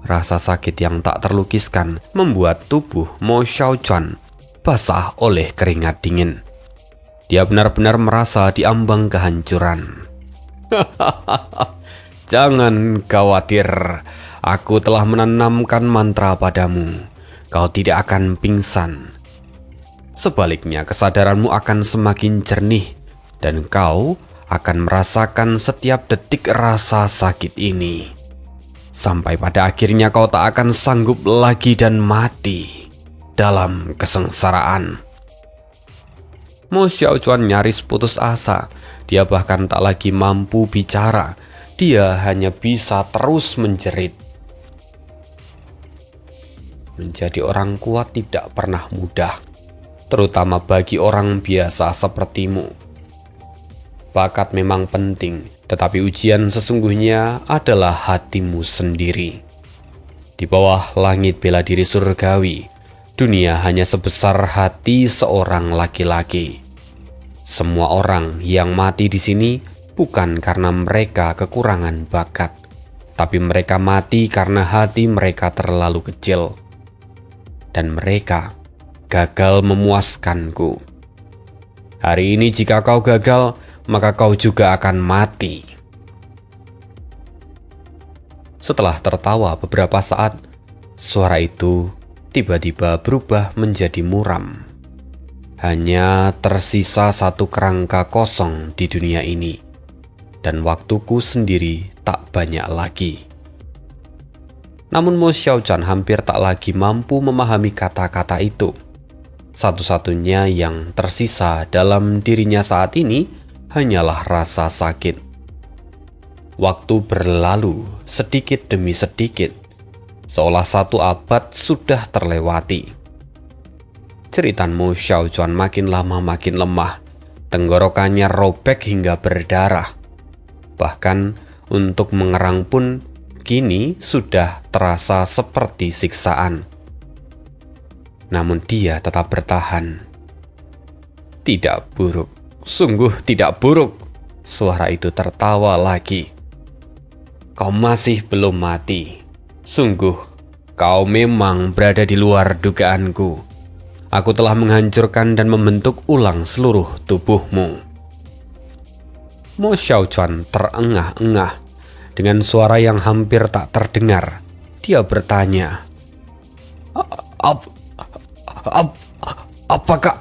Rasa sakit yang tak terlukiskan membuat tubuh Mo Xiaochuan basah oleh keringat dingin. Dia benar-benar merasa diambang kehancuran. Jangan khawatir, aku telah menanamkan mantra padamu. Kau tidak akan pingsan. Sebaliknya, kesadaranmu akan semakin jernih dan kau akan merasakan setiap detik rasa sakit ini. Sampai pada akhirnya kau tak akan sanggup lagi dan mati dalam kesengsaraan. Mo Xiaochuan nyaris putus asa. Dia bahkan tak lagi mampu bicara. Dia hanya bisa terus menjerit. Menjadi orang kuat tidak pernah mudah, terutama bagi orang biasa sepertimu. Bakat memang penting, tetapi ujian sesungguhnya adalah hatimu sendiri. Di bawah langit bela diri surgawi, dunia hanya sebesar hati seorang laki-laki. Semua orang yang mati di sini bukan karena mereka kekurangan bakat, tapi mereka mati karena hati mereka terlalu kecil. Dan mereka gagal memuaskanku. Hari ini jika kau gagal, maka kau juga akan mati. Setelah tertawa beberapa saat, suara itu tiba-tiba berubah menjadi muram. Hanya tersisa satu kerangka kosong di dunia ini, dan waktuku sendiri tak banyak lagi. Namun Mo Xiaochuan hampir tak lagi mampu memahami kata-kata itu. Satu-satunya yang tersisa dalam dirinya saat ini hanyalah rasa sakit. Waktu berlalu sedikit demi sedikit, seolah satu abad sudah terlewati. Jeritan Mo Xiaochuan makin lama makin lemah. Tenggorokannya robek hingga berdarah. Bahkan untuk mengerang pun kini sudah terasa seperti siksaan. Namun dia tetap bertahan. Tidak buruk, sungguh tidak buruk. Suara itu tertawa lagi. Kau masih belum mati. Sungguh, kau memang berada di luar dugaanku. Aku telah menghancurkan dan membentuk ulang seluruh tubuhmu. Mo Xiaochuan terengah-engah. Dengan suara yang hampir tak terdengar, dia bertanya, apakah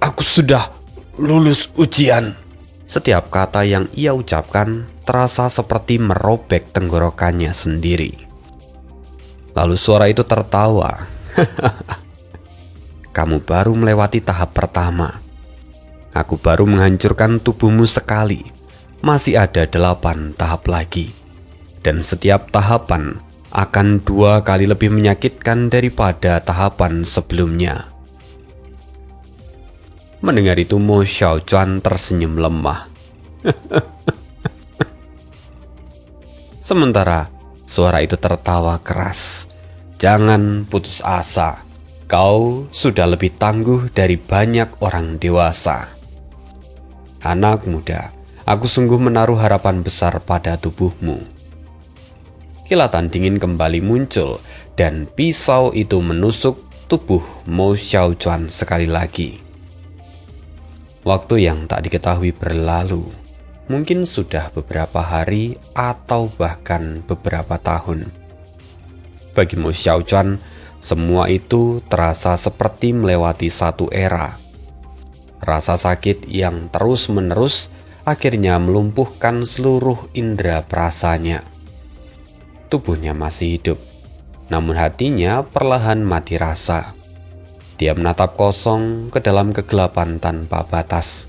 aku sudah lulus ujian? Setiap kata yang ia ucapkan terasa seperti merobek tenggorokannya sendiri. Lalu suara itu tertawa. Kamu baru melewati tahap pertama. Aku baru menghancurkan tubuhmu sekali. Masih ada 8 tahap lagi. Dan setiap tahapan akan 2 kali lebih menyakitkan daripada tahapan sebelumnya. Mendengar itu, Mo Xiaochuan tersenyum lemah. Sementara suara itu tertawa keras. Jangan putus asa. Kau sudah lebih tangguh dari banyak orang dewasa. Anak muda, aku sungguh menaruh harapan besar pada tubuhmu. Kilatan dingin kembali muncul dan pisau itu menusuk tubuh Mo Xiaochuan sekali lagi. Waktu yang tak diketahui berlalu, mungkin sudah beberapa hari atau bahkan beberapa tahun. Bagi Mo Xiaochuan, semua itu terasa seperti melewati satu era. Rasa sakit yang terus-menerus akhirnya melumpuhkan seluruh indera perasanya. Tubuhnya masih hidup, namun hatinya perlahan mati rasa. Dia menatap kosong ke dalam kegelapan tanpa batas.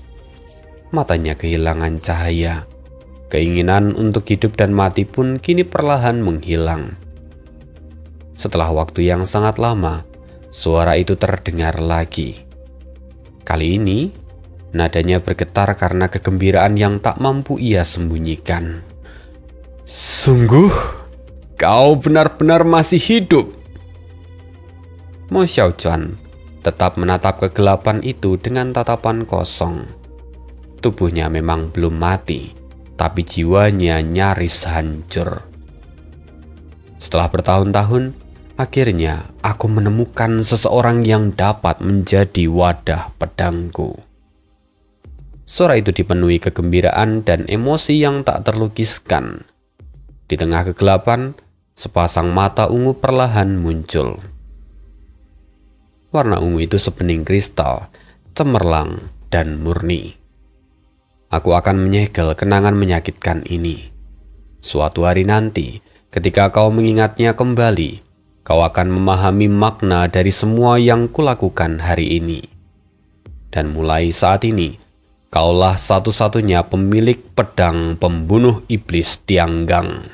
Matanya kehilangan cahaya. Keinginan untuk hidup dan mati pun kini perlahan menghilang. Setelah waktu yang sangat lama, suara itu terdengar lagi. Kali ini, nadanya bergetar karena kegembiraan yang tak mampu ia sembunyikan. Sungguh, kau benar-benar masih hidup. Mo Xiaochuan tetap menatap kegelapan itu dengan tatapan kosong. Tubuhnya memang belum mati, tapi jiwanya nyaris hancur. Setelah bertahun-tahun, akhirnya aku menemukan seseorang yang dapat menjadi wadah pedangku. Suara itu dipenuhi kegembiraan dan emosi yang tak terlukiskan. Di tengah kegelapan, sepasang mata ungu perlahan muncul. Warna ungu itu sebening kristal, cemerlang dan murni. Aku akan menyegel kenangan menyakitkan ini. Suatu hari nanti, ketika kau mengingatnya kembali, kau akan memahami makna dari semua yang kulakukan hari ini. Dan mulai saat ini, kaulah satu-satunya pemilik pedang pembunuh iblis Tianggang.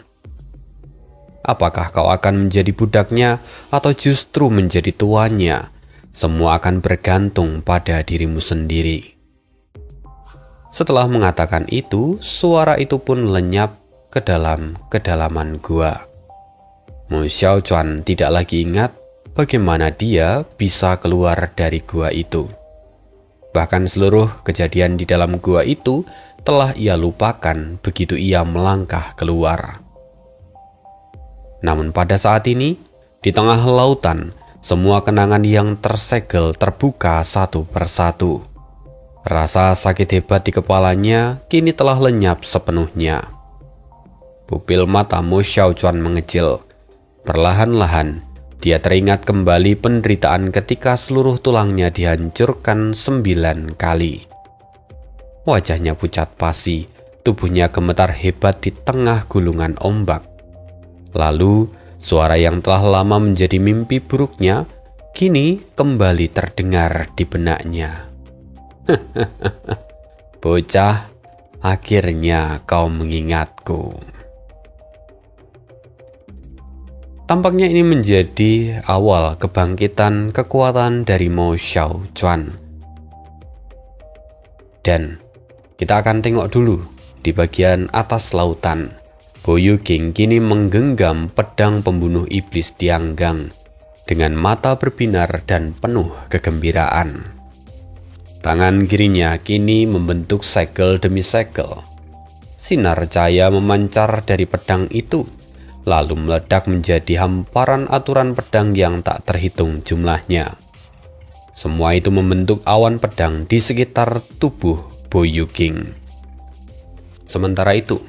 Apakah kau akan menjadi budaknya atau justru menjadi tuannya? Semua akan bergantung pada dirimu sendiri. Setelah mengatakan itu, suara itu pun lenyap ke dalam kedalaman gua. Mo Xiaochuan tidak lagi ingat bagaimana dia bisa keluar dari gua itu. Bahkan seluruh kejadian di dalam gua itu telah ia lupakan begitu ia melangkah keluar. Namun pada saat ini, di tengah lautan, semua kenangan yang tersegel terbuka satu persatu. Rasa sakit hebat di kepalanya kini telah lenyap sepenuhnya. Pupil mata Mo Xiaochuan mengecil. Perlahan-lahan, dia teringat kembali penderitaan ketika seluruh tulangnya dihancurkan 9 kali. Wajahnya pucat pasi, tubuhnya gemetar hebat di tengah gulungan ombak. Lalu, suara yang telah lama menjadi mimpi buruknya kini kembali terdengar di benaknya. Bocah, akhirnya kau mengingatku. Tampaknya ini menjadi awal kebangkitan kekuatan dari Mo Xiaochuan. Dan kita akan tengok dulu di bagian atas lautan. Boyuking kini menggenggam pedang pembunuh iblis Tianggang dengan mata berbinar dan penuh kegembiraan. Tangan kirinya kini membentuk segel demi segel. Sinar cahaya memancar dari pedang itu, lalu meledak menjadi hamparan aturan pedang yang tak terhitung jumlahnya. Semua itu membentuk awan pedang di sekitar tubuh Boyuking. Sementara itu,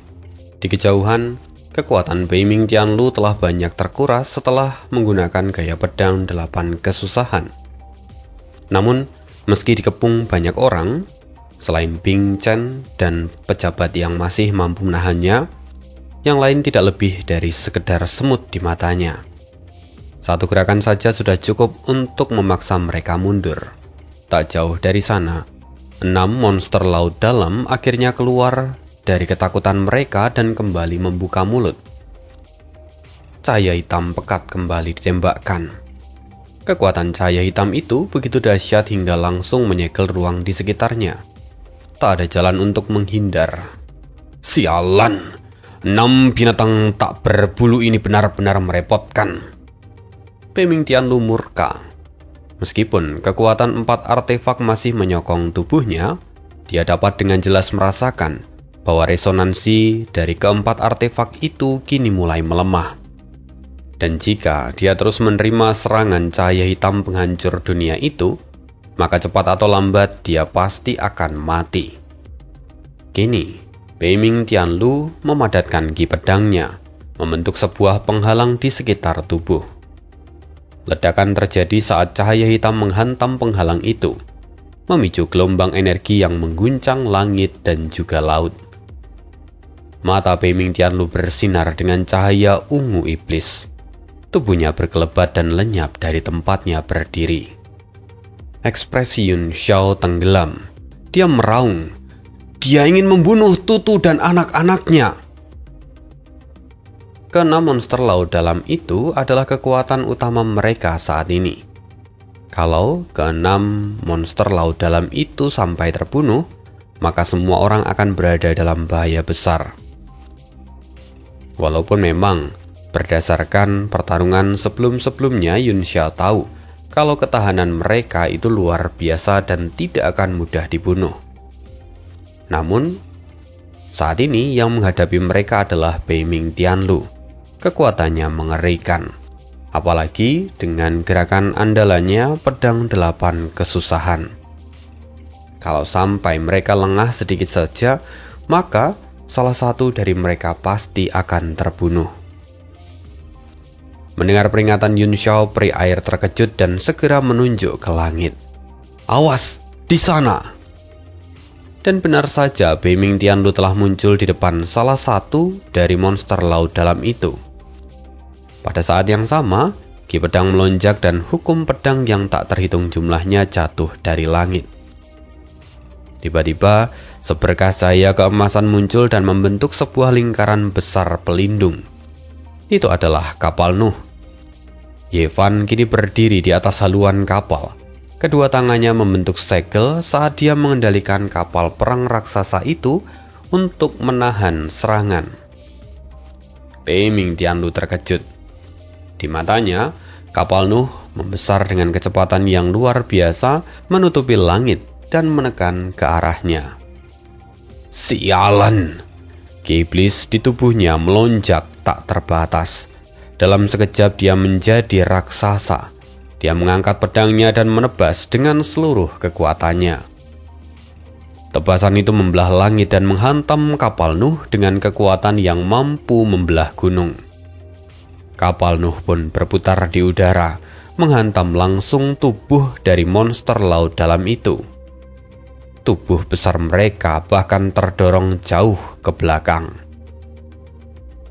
di kejauhan, kekuatan Beiming Tianlu telah banyak terkuras setelah menggunakan gaya pedang 8 kesusahan. Namun, meski dikepung banyak orang, selain Bing Chen dan pejabat yang masih mampu menahannya, yang lain tidak lebih dari sekedar semut di matanya. Satu gerakan saja sudah cukup untuk memaksa mereka mundur. Tak jauh dari sana, 6 monster laut dalam akhirnya keluar dari ketakutan mereka dan kembali membuka mulut. Cahaya hitam pekat kembali ditembakkan. Kekuatan cahaya hitam itu begitu dahsyat hingga langsung menyegel ruang di sekitarnya. Tak ada jalan untuk menghindar. Sialan! 6 binatang tak berbulu ini benar-benar merepotkan. Beiming Tianlu murka. Meskipun kekuatan 4 artefak masih menyokong tubuhnya, dia dapat dengan jelas merasakan bahwa resonansi dari keempat artefak itu kini mulai melemah. Dan jika dia terus menerima serangan cahaya hitam penghancur dunia itu, maka cepat atau lambat dia pasti akan mati. Kini, Beiming Tianlu memadatkan ki pedangnya, membentuk sebuah penghalang di sekitar tubuh. Ledakan terjadi saat cahaya hitam menghantam penghalang itu, memicu gelombang energi yang mengguncang langit dan juga laut. Mata Beiming Tianlu bersinar dengan cahaya ungu iblis. Tubuhnya berkelebat dan lenyap dari tempatnya berdiri. Ekspresi Yun Xiao tenggelam. Dia meraung. Dia ingin membunuh Tutu dan anak-anaknya. Keenam monster laut dalam itu adalah kekuatan utama mereka saat ini. Kalau keenam monster laut dalam itu sampai terbunuh, maka semua orang akan berada dalam bahaya besar. Walaupun memang berdasarkan pertarungan sebelum-sebelumnya, Yun Xiao tahu kalau ketahanan mereka itu luar biasa dan tidak akan mudah dibunuh. Namun, saat ini yang menghadapi mereka adalah Beiming Tianlu. Kekuatannya mengerikan, apalagi dengan gerakan andalannya pedang 8 kesusahan. Kalau sampai mereka lengah sedikit saja, maka salah satu dari mereka pasti akan terbunuh. Mendengar peringatan Yun Xiao, peri air terkejut dan segera menunjuk ke langit. Awas, di sana! Dan benar saja, Beiming Tianlu telah muncul di depan salah satu dari monster laut dalam itu. Pada saat yang sama, ki pedang melonjak dan hukum pedang yang tak terhitung jumlahnya jatuh dari langit. Tiba-tiba, seberkas cahaya keemasan muncul dan membentuk sebuah lingkaran besar pelindung. Itu adalah kapal Nuh. Yevan kini berdiri di atas haluan kapal. Kedua tangannya membentuk segel saat dia mengendalikan kapal perang raksasa itu untuk menahan serangan. Beiming Tianlu terkejut. Di matanya, kapal Nuh membesar dengan kecepatan yang luar biasa, menutupi langit dan menekan ke arahnya. Sialan! Ki iblis di tubuhnya melonjak tak terbatas. Dalam sekejap dia menjadi raksasa. Dia mengangkat pedangnya dan menebas dengan seluruh kekuatannya. Tebasan itu membelah langit dan menghantam kapal Nuh dengan kekuatan yang mampu membelah gunung. Kapal Nuh pun berputar di udara, menghantam langsung tubuh dari monster laut dalam itu. Tubuh besar mereka bahkan terdorong jauh ke belakang.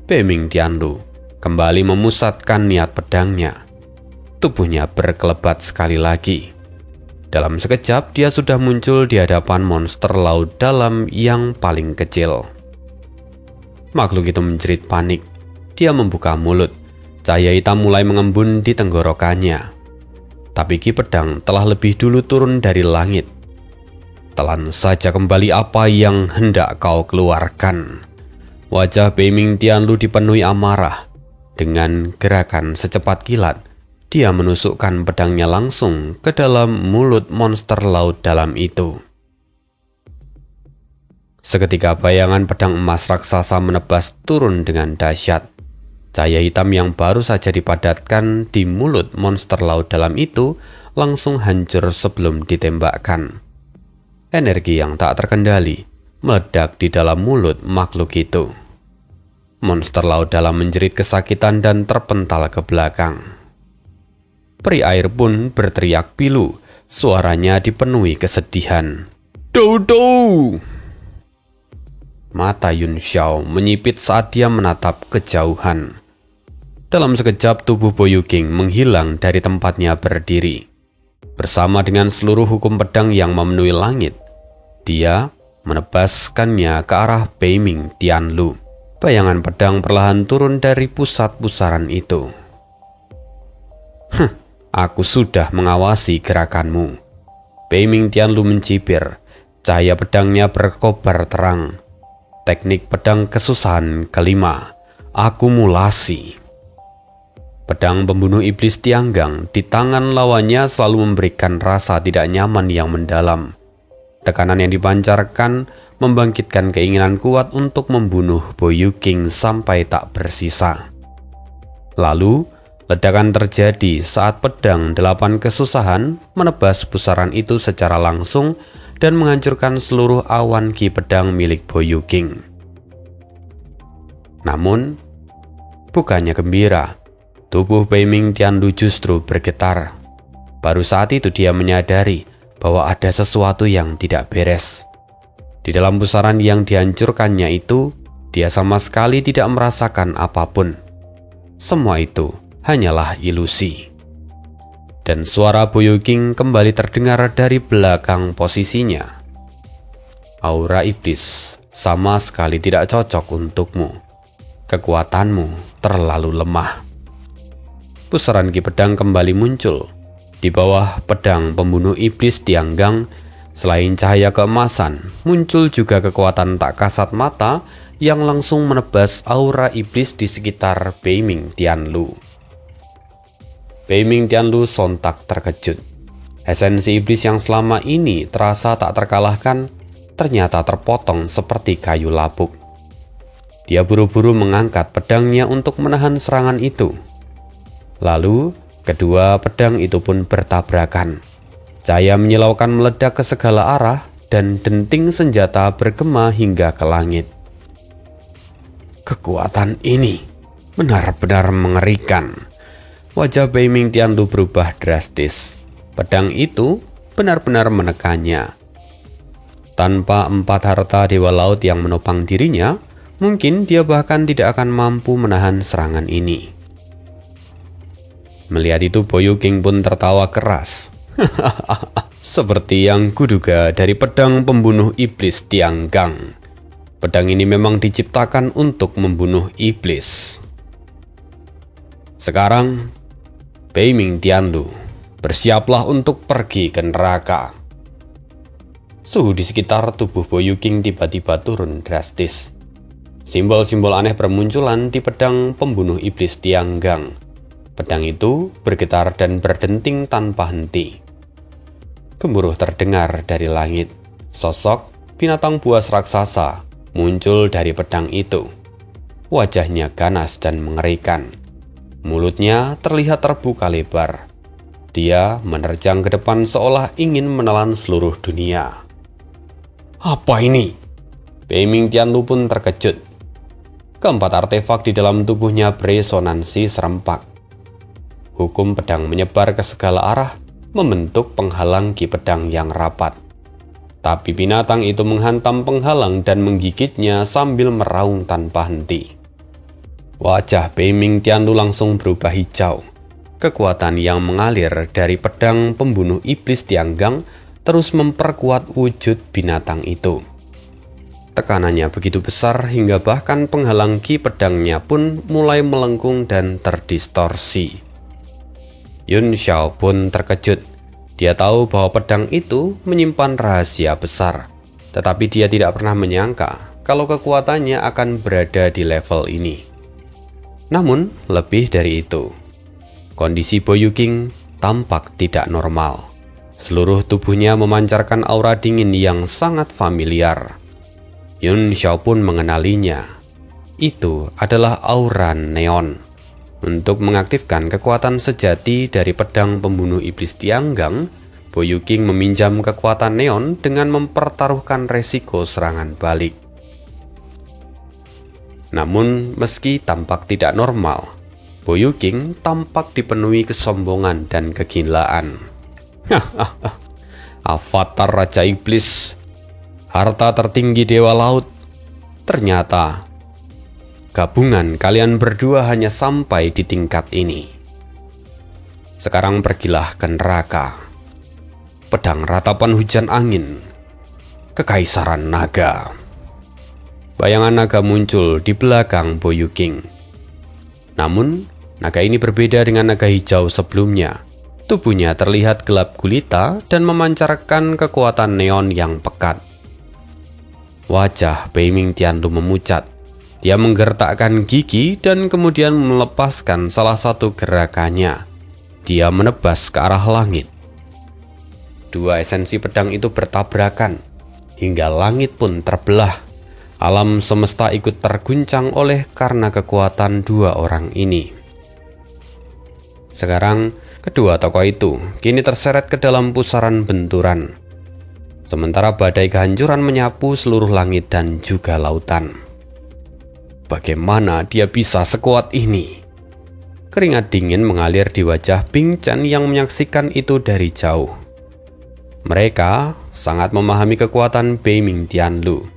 Beiming Tianlu kembali memusatkan niat pedangnya. Tubuhnya berkelebat sekali lagi. Dalam sekejap dia sudah muncul di hadapan monster laut dalam yang paling kecil. Makhluk itu menjerit panik. Dia membuka mulut. Cahaya hitam mulai mengembun di tenggorokannya. Tapi ki pedang telah lebih dulu turun dari langit. telan saja kembali apa yang hendak kau keluarkan." Wajah Beiming Tianlu dipenuhi amarah. Dengan gerakan secepat kilat, dia menusukkan pedangnya langsung ke dalam mulut monster laut dalam itu. Seketika bayangan pedang emas raksasa menebas turun dengan dahsyat. Cahaya hitam yang baru saja dipadatkan di mulut monster laut dalam itu langsung hancur sebelum ditembakkan. Energi yang tak terkendali meledak di dalam mulut makhluk itu. Monster laut dalam menjerit kesakitan dan terpental ke belakang. Peri air pun berteriak pilu, suaranya dipenuhi kesedihan. "Dodo!" Mata Yun Xiao menyipit saat dia menatap kejauhan. Dalam sekejap tubuh Bo Yuking menghilang dari tempatnya berdiri. Bersama dengan seluruh hukum pedang yang memenuhi langit, dia menebaskannya ke arah Beiming Tianlu. Bayangan pedang perlahan turun dari pusat pusaran itu. Aku sudah mengawasi gerakanmu." Beiming Tianlu mencibir. Cahaya pedangnya berkobar terang. Teknik pedang kesusahan kelima, akumulasi. Pedang pembunuh iblis Tianggang di tangan lawannya selalu memberikan rasa tidak nyaman yang mendalam. Tekanan yang dipancarkan membangkitkan keinginan kuat untuk membunuh Bo Yuking sampai tak bersisa. Lalu, ledakan terjadi saat pedang 8 kesusahan menebas pusaran itu secara langsung dan menghancurkan seluruh awan ki pedang milik Bo Yuking. Namun, bukannya gembira, tubuh Beiming Tianlu justru bergetar. Baru saat itu dia menyadari bahwa ada sesuatu yang tidak beres. Di dalam pusaran yang dihancurkannya itu, dia sama sekali tidak merasakan apapun. Semua itu hanyalah ilusi. Dan suara Bo Yuking kembali terdengar dari belakang posisinya. "Aura iblis sama sekali tidak cocok untukmu. Kekuatanmu terlalu lemah." Pusaran ki pedang kembali muncul. Di bawah pedang pembunuh iblis Tianggang, selain cahaya keemasan, muncul juga kekuatan tak kasat mata yang langsung menebas aura iblis di sekitar Beiming Tianlu. Beiming Tianlu sontak terkejut. Esensi iblis yang selama ini terasa tak terkalahkan, ternyata terpotong seperti kayu lapuk. Dia buru-buru mengangkat pedangnya untuk menahan serangan itu. Lalu, kedua pedang itu pun bertabrakan. Cahaya menyilaukan meledak ke segala arah dan denting senjata bergema hingga ke langit. Kekuatan ini benar-benar mengerikan. Wajah Beiming Tianlu berubah drastis. Pedang itu benar-benar menekannya. Tanpa 4 harta dewa laut yang menopang dirinya, mungkin dia bahkan tidak akan mampu menahan serangan ini. Melihat itu, Bo Yuking pun tertawa keras. Seperti yang kuduga dari pedang pembunuh iblis Tianggang. Pedang ini memang diciptakan untuk membunuh iblis. Sekarang, Beiming Tianlu, bersiaplah untuk pergi ke neraka. Suhu di sekitar tubuh Bo Yuking tiba-tiba turun drastis. Simbol-simbol aneh bermunculan di pedang pembunuh iblis Tianggang. Pedang itu bergetar dan berdenting tanpa henti. Gemuruh terdengar dari langit. Sosok binatang buas raksasa muncul dari pedang itu. Wajahnya ganas dan mengerikan. Mulutnya terlihat terbuka lebar. Dia menerjang ke depan seolah ingin menelan seluruh dunia. Apa ini? Beiming Tianlu pun terkejut. Keempat artefak di dalam tubuhnya beresonansi serempak. Hukum pedang menyebar ke segala arah, membentuk penghalang ki pedang yang rapat. Tapi binatang itu menghantam penghalang dan menggigitnya sambil meraung tanpa henti. Wajah Beiming Tianlu langsung berubah hijau. Kekuatan yang mengalir dari pedang pembunuh iblis Tianggang terus memperkuat wujud binatang itu. Tekanannya begitu besar hingga bahkan penghalang ki pedangnya pun mulai melengkung dan terdistorsi. Yun Xiao pun terkejut. Dia tahu bahwa pedang itu menyimpan rahasia besar, tetapi dia tidak pernah menyangka kalau kekuatannya akan berada di level ini. Namun, lebih dari itu, kondisi Boyuking tampak tidak normal. Seluruh tubuhnya memancarkan aura dingin yang sangat familiar. Yun Xiao pun mengenalinya. Itu adalah aura neon. Untuk mengaktifkan kekuatan sejati dari pedang pembunuh iblis Tianggang, Boyuking meminjam kekuatan neon dengan mempertaruhkan resiko serangan balik. Namun, meski tampak tidak normal, Boyuking tampak dipenuhi kesombongan dan kegilaan. Avatar Raja Iblis, harta tertinggi Dewa Laut. Ternyata gabungan kalian berdua hanya sampai di tingkat ini. Sekarang pergilah ke neraka. Pedang ratapan hujan angin, kekaisaran naga. Bayangan naga muncul di belakang Boyuking. Namun, naga ini berbeda dengan naga hijau sebelumnya. Tubuhnya terlihat gelap gulita dan memancarkan kekuatan neon yang pekat. Wajah Beiming Tianlu memucat. Dia menggertakkan gigi dan kemudian melepaskan salah satu gerakannya. Dia menebas ke arah langit. Dua esensi pedang itu bertabrakan, hingga langit pun terbelah. Alam semesta ikut terguncang oleh karena kekuatan dua orang ini. Sekarang, kedua tokoh itu kini terseret ke dalam pusaran benturan. Sementara badai kehancuran menyapu seluruh langit dan juga lautan. Bagaimana dia bisa sekuat ini? Keringat dingin mengalir di wajah Bing Chen yang menyaksikan itu dari jauh. Mereka sangat memahami kekuatan Beiming Tianlu.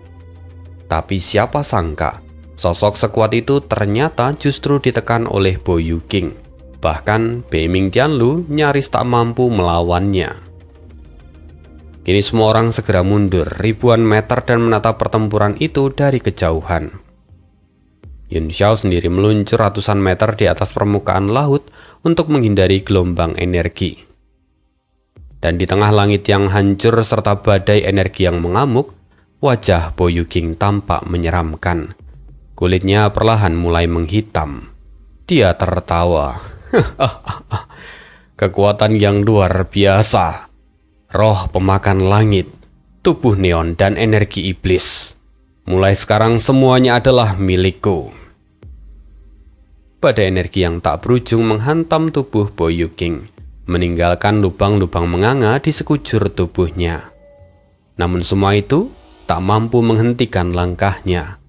Tapi siapa sangka, sosok sekuat itu ternyata justru ditekan oleh Boyuking. Bahkan Beiming Tianlu nyaris tak mampu melawannya. Kini semua orang segera mundur ribuan meter dan menatap pertempuran itu dari kejauhan. Yun Xiao sendiri meluncur ratusan meter di atas permukaan laut untuk menghindari gelombang energi. Dan di tengah langit yang hancur serta badai energi yang mengamuk, wajah Boyuking tampak menyeramkan. Kulitnya perlahan mulai menghitam. Dia tertawa. Kekuatan yang luar biasa. Roh pemakan langit, tubuh neon dan energi iblis. Mulai sekarang semuanya adalah milikku. Badai energi yang tak berujung menghantam tubuh Boyuking, meninggalkan lubang-lubang menganga di sekujur tubuhnya. Namun semua itu tak mampu menghentikan langkahnya.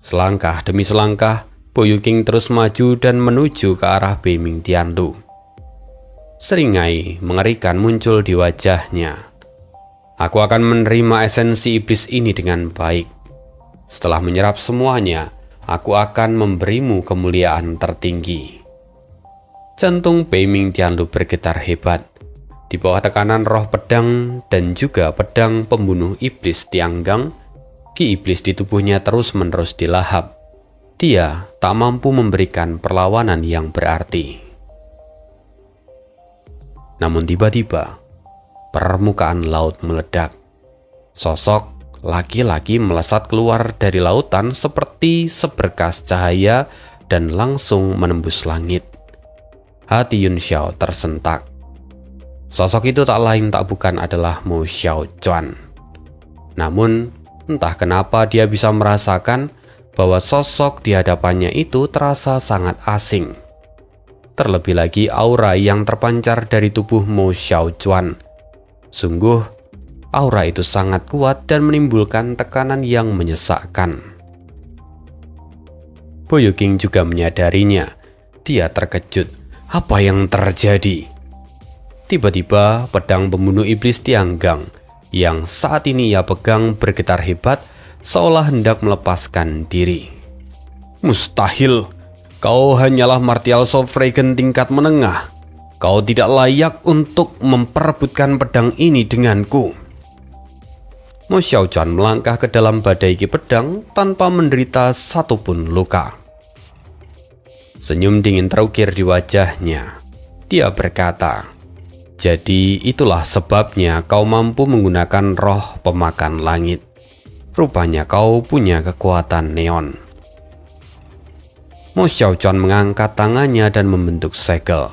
Selangkah demi selangkah, Boyuking terus maju dan menuju ke arah Beiming Tianlu. Seringai mengerikan muncul di wajahnya. Aku akan menerima esensi iblis ini dengan baik. Setelah menyerap semuanya, aku akan memberimu kemuliaan tertinggi. Jantung Beiming Tianlu bergetar hebat. Di bawah tekanan roh pedang dan juga pedang pembunuh iblis Tianggang, ki iblis di tubuhnya terus-menerus dilahap. Dia tak mampu memberikan perlawanan yang berarti. Namun tiba-tiba, permukaan laut meledak. Sosok laki-laki melesat keluar dari lautan seperti seberkas cahaya dan langsung menembus langit. Hati Yun Xiao tersentak. Sosok itu tak lain tak bukan adalah Mo Xiaochuan. Namun, entah kenapa dia bisa merasakan bahwa sosok di hadapannya itu terasa sangat asing. Terlebih lagi aura yang terpancar dari tubuh Mo Xiaochuan. Sungguh, aura itu sangat kuat dan menimbulkan tekanan yang menyesakkan. Boyuking juga menyadarinya. Dia terkejut. Apa yang terjadi? Tiba-tiba pedang pembunuh iblis Tianggang yang saat ini ia pegang bergetar hebat seolah hendak melepaskan diri. Mustahil, kau hanyalah martial Sofragen tingkat menengah. Kau tidak layak untuk memperebutkan pedang ini denganku. Mo Xiaochuan melangkah ke dalam badai ki pedang tanpa menderita satupun luka. Senyum dingin terukir di wajahnya. Dia berkata, Jadi itulah sebabnya kau mampu menggunakan roh pemakan langit. Rupanya kau punya kekuatan neon. Mo Xiaochuan mengangkat tangannya dan membentuk segel.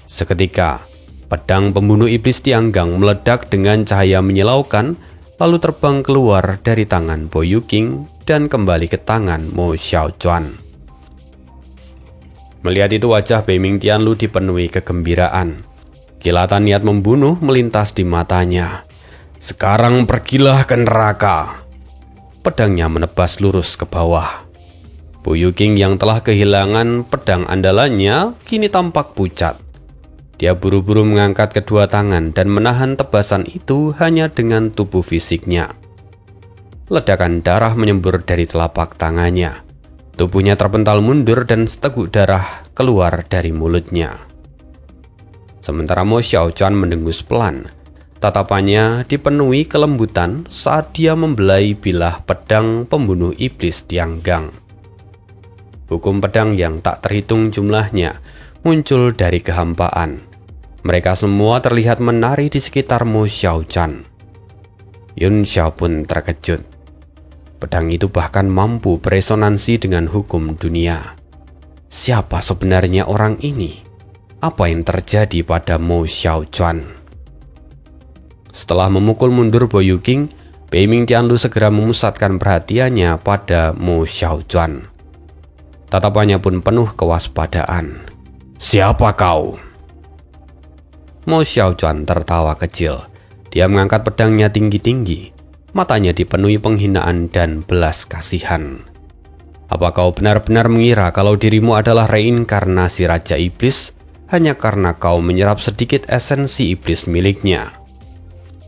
Seketika, pedang pembunuh iblis Tianggang meledak dengan cahaya menyilaukan, lalu terbang keluar dari tangan Bo Yuqing dan kembali ke tangan Mo Xiaochuan. Melihat itu wajah Beiming Tianlu dipenuhi kegembiraan. Kilatan niat membunuh melintas di matanya. Sekarang pergilah ke neraka. Pedangnya menebas lurus ke bawah. Bo Yuqing yang telah kehilangan pedang andalannya kini tampak pucat. Dia buru-buru mengangkat kedua tangan dan menahan tebasan itu hanya dengan tubuh fisiknya. Ledakan darah menyembur dari telapak tangannya. Tubuhnya terpental mundur dan seteguk darah keluar dari mulutnya. Sementara Mo Xiaochuan mendengus pelan. Tatapannya dipenuhi kelembutan saat dia membelai bilah pedang pembunuh iblis Tianggang. Hukum pedang yang tak terhitung jumlahnya muncul dari kehampaan. Mereka semua terlihat menari di sekitar Mo Xiaochuan. Yun Xiao pun terkejut. Pedang itu bahkan mampu beresonansi dengan hukum dunia. Siapa sebenarnya orang ini? Apa yang terjadi pada Mo Xiaochuan? Setelah memukul mundur Bo Yuqing, Beiming Tianlu segera memusatkan perhatiannya pada Mo Xiaochuan. Tatapannya pun penuh kewaspadaan. Siapa kau? Mo Xiaochuan tertawa kecil. Dia mengangkat pedangnya tinggi-tinggi. Matanya dipenuhi penghinaan dan belas kasihan. Apa kau benar-benar mengira kalau dirimu adalah reinkarnasi Raja Iblis hanya karena kau menyerap sedikit esensi iblis miliknya?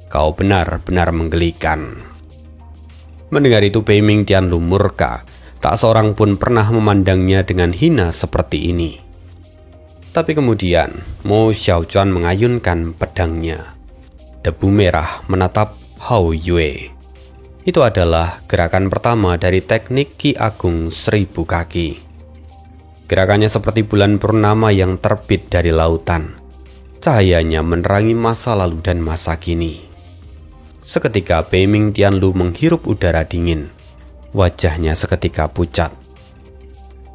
Kau benar-benar menggelikan. Mendengar itu Beiming Tianlu murka. Tak seorang pun pernah memandangnya dengan hina seperti ini. Tapi kemudian Mo Xiaochuan mengayunkan pedangnya. Debu merah menatap Hao Yue. Itu adalah gerakan pertama dari teknik Ki Agung 1000 kaki. Gerakannya seperti bulan purnama yang terbit dari lautan. Cahayanya menerangi masa lalu dan masa kini. Seketika Beiming Tianlu menghirup udara dingin. Wajahnya seketika pucat.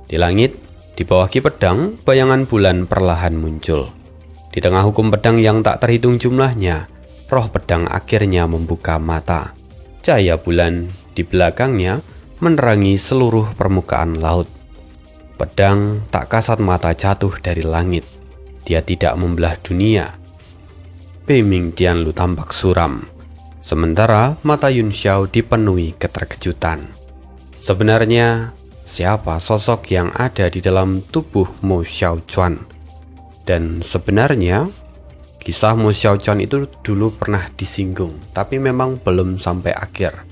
Di langit, di bawah ki pedang, bayangan bulan perlahan muncul. Di tengah hukum pedang yang tak terhitung jumlahnya, roh pedang akhirnya membuka mata. Cahaya bulan di belakangnya menerangi seluruh permukaan laut. Pedang tak kasat mata jatuh dari langit. Dia tidak membelah dunia. Beiming Tianlu tampak suram. Sementara mata Yun Xiao dipenuhi keterkejutan. Sebenarnya, siapa sosok yang ada di dalam tubuh Mo Xiaochuan? Dan sebenarnya, kisah Mo Xiaochuan itu dulu pernah disinggung, tapi memang belum sampai akhir.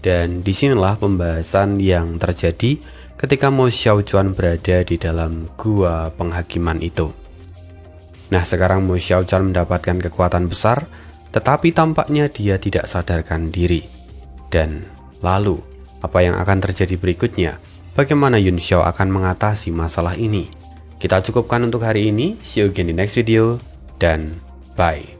Dan disinilah pembahasan yang terjadi ketika Mo Xiaochuan berada di dalam gua penghakiman itu. Nah, sekarang Mo Xiaochuan mendapatkan kekuatan besar, tetapi tampaknya dia tidak sadarkan diri. Dan lalu, apa yang akan terjadi berikutnya? Bagaimana Yun Xiao akan mengatasi masalah ini? Kita cukupkan untuk hari ini. See you again di next video, dan bye.